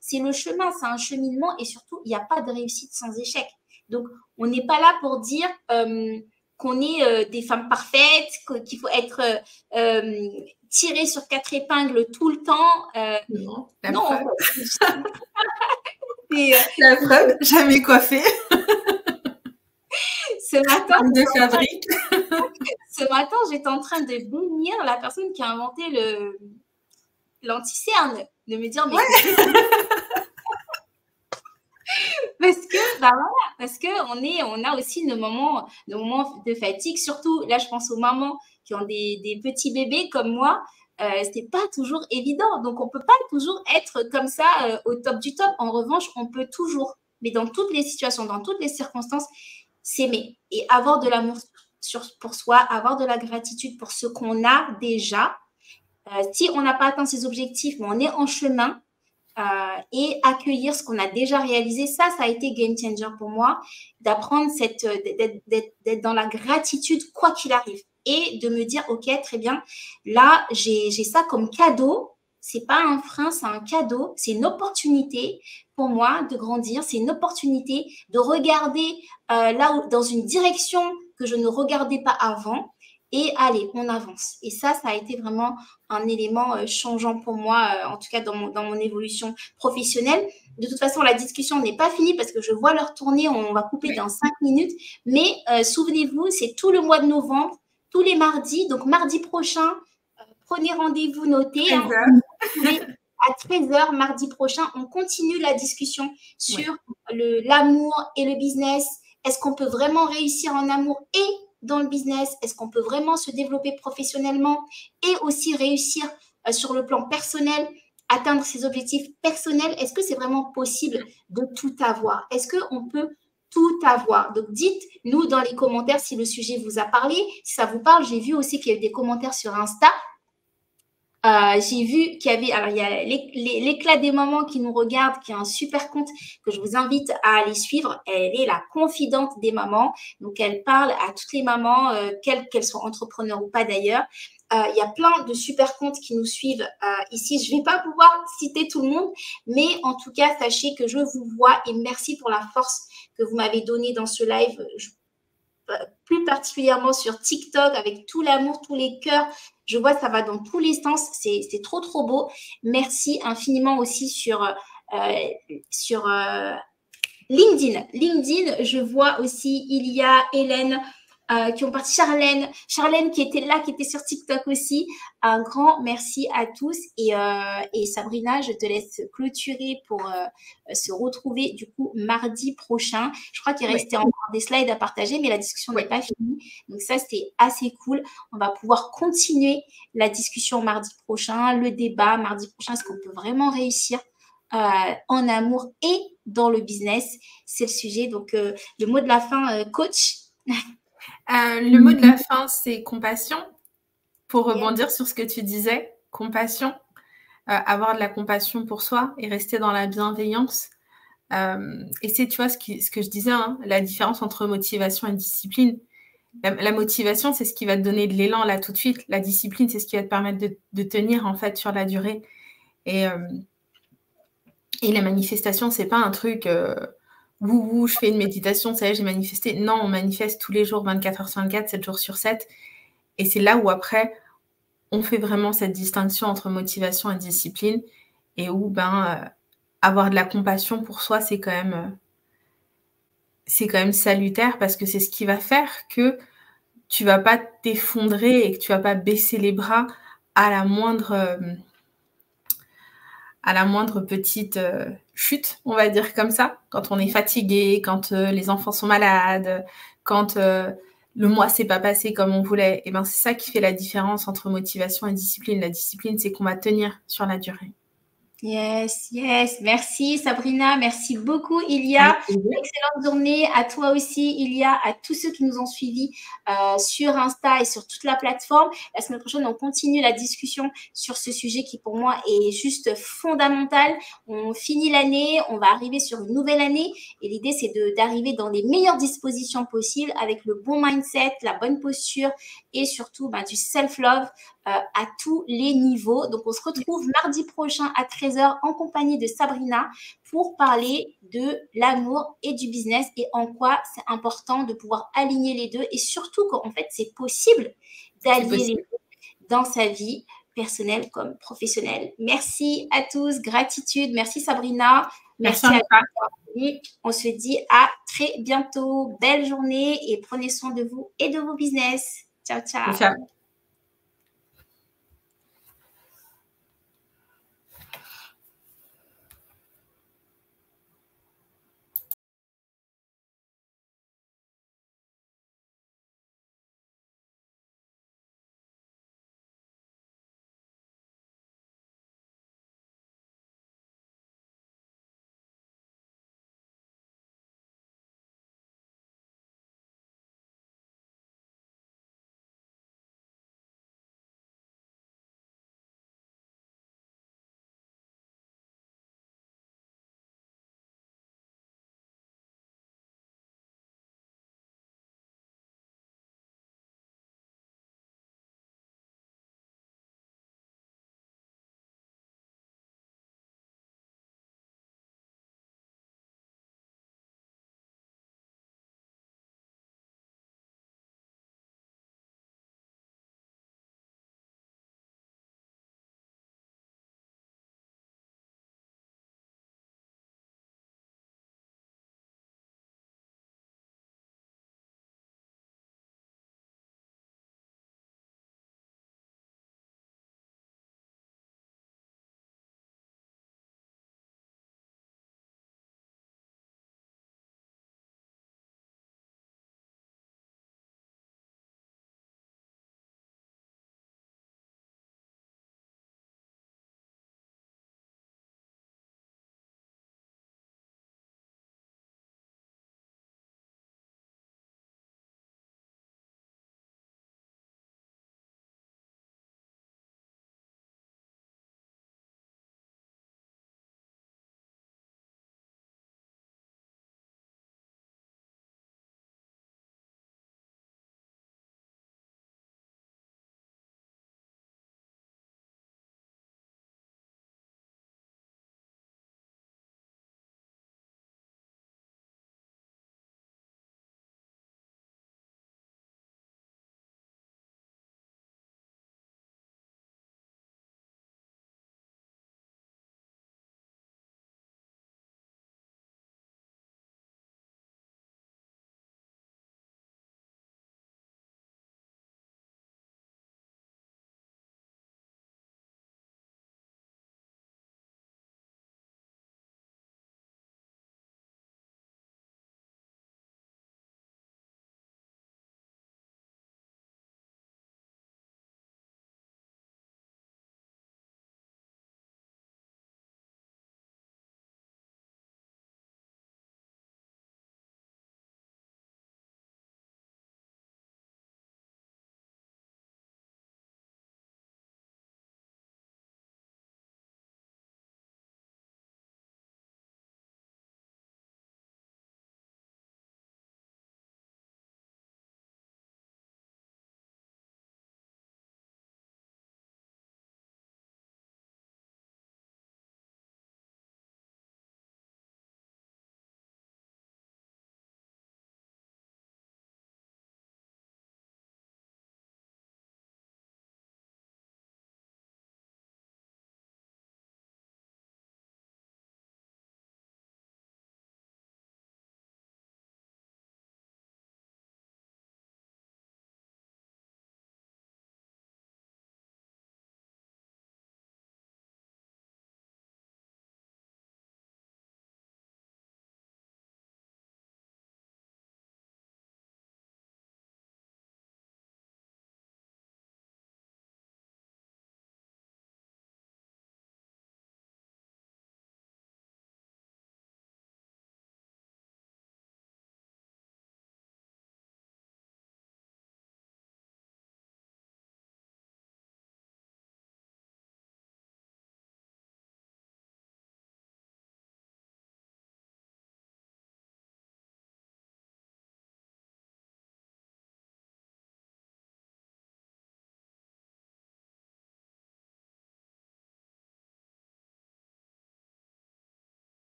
c'est le chemin, c'est un cheminement et surtout, il n'y a pas de réussite sans échec. Donc, on n'est pas là pour dire qu'on est des femmes parfaites, qu'il faut être tiré sur 4 épingles tout le temps. Non, non. La preuve, jamais coiffée. Ce matin, j'étais en train de bénir la personne qui a inventé l'anti-cerne, de me dire mais parce que on a aussi nos moments de fatigue, surtout là je pense aux mamans qui ont des petits bébés comme moi. C'est pas toujours évident, donc on peut pas toujours être comme ça au top du top. En revanche, on peut toujours, mais dans toutes les situations, dans toutes les circonstances, s'aimer et avoir de l'amour pour soi, avoir de la gratitude pour ce qu'on a déjà. Si on n'a pas atteint ses objectifs, mais on est en chemin, et accueillir ce qu'on a déjà réalisé, ça a été game changer pour moi, d'apprendre d'être dans la gratitude quoi qu'il arrive et de me dire ok, très bien, là j'ai ça comme cadeau, c'est pas un frein, c'est un cadeau, c'est une opportunité pour moi de grandir, c'est une opportunité de regarder là où, dans une direction que je ne regardais pas avant. Et allez, on avance. Et ça a été vraiment un élément changeant pour moi, en tout cas dans mon évolution professionnelle. De toute façon, la discussion n'est pas finie parce que je vois l'heure tourner. On va couper dans 5 minutes. Mais souvenez-vous, c'est tout le mois de novembre, tous les mardis. Donc, mardi prochain, prenez rendez-vous, notez. À 13h, mardi prochain, on continue la discussion sur l'amour et le business. Est-ce qu'on peut vraiment réussir en amour et dans le business? Est-ce qu'on peut vraiment se développer professionnellement et aussi réussir sur le plan personnel, atteindre ses objectifs personnels? Est-ce que c'est vraiment possible de tout avoir? Est-ce qu'on peut tout avoir? Donc, dites-nous dans les commentaires si le sujet vous a parlé, si ça vous parle. J'ai vu aussi qu'il y a eu des commentaires sur Insta. J'ai vu qu'il y avait, alors il y a l'éclat des mamans qui nous regardent, qui a un super compte que je vous invite à aller suivre. Elle est la confidente des mamans, donc elle parle à toutes les mamans, qu'elles soient entrepreneurs ou pas d'ailleurs. Il y a plein de super comptes qui nous suivent ici. Je ne vais pas pouvoir citer tout le monde, mais en tout cas, sachez que je vous vois et merci pour la force que vous m'avez donnée dans ce live. Plus particulièrement sur TikTok, avec tout l'amour, tous les cœurs. Je vois ça va dans tous les sens. C'est trop, trop beau. Merci infiniment aussi sur LinkedIn. LinkedIn, je vois aussi, il y a Hélène qui ont parti, Charlène qui était là, qui était sur TikTok aussi. Un grand merci à tous. Et Sabrina, je te laisse clôturer pour se retrouver du coup mardi prochain. Je crois qu'il restait encore des slides à partager, mais la discussion n'est pas finie. Donc ça, c'était assez cool. On va pouvoir continuer la discussion mardi prochain, le débat mardi prochain. Est-ce qu'on peut vraiment réussir en amour et dans le business? C'est le sujet. Donc, le mot de la fin, coach. Le mot de la fin, c'est compassion. Pour rebondir sur ce que tu disais, compassion, avoir de la compassion pour soi et rester dans la bienveillance. Et c'est, tu vois, ce que je disais, hein, la différence entre motivation et discipline. La motivation, c'est ce qui va te donner de l'élan là tout de suite. La discipline, c'est ce qui va te permettre de tenir en fait sur la durée. Et la manifestation, c'est pas un truc je fais une méditation, ça y est, j'ai manifesté. Non, on manifeste tous les jours, 24 heures sur 24, 7 jours sur 7. Et c'est là où après, on fait vraiment cette distinction entre motivation et discipline et où avoir de la compassion pour soi, c'est quand même salutaire parce que c'est ce qui va faire que tu vas pas t'effondrer et que tu vas pas baisser les bras à la moindre petite chute, on va dire comme ça, quand on est fatigué, quand les enfants sont malades, quand le mois s'est pas passé comme on voulait. Et ben c'est ça qui fait la différence entre motivation et discipline. La discipline, c'est qu'on va tenir sur la durée. Yes, yes. Merci Sabrina, merci beaucoup Ilia. Excellente journée à toi aussi Ilia, à tous ceux qui nous ont suivis sur Insta et sur toute la plateforme. La semaine prochaine, on continue la discussion sur ce sujet qui pour moi est juste fondamental. On finit l'année, on va arriver sur une nouvelle année et l'idée c'est d'arriver dans les meilleures dispositions possibles avec le bon mindset, la bonne posture et surtout du self-love à tous les niveaux. Donc, on se retrouve mardi prochain à 13h en compagnie de Sabrina pour parler de l'amour et du business et en quoi c'est important de pouvoir aligner les deux et surtout qu'en fait, c'est possible d'allier les deux dans sa vie personnelle comme professionnelle. Merci à tous, gratitude. Merci Sabrina. Merci à vous. On se dit à très bientôt. Belle journée et prenez soin de vous et de vos business. Ciao, ciao. Ciao.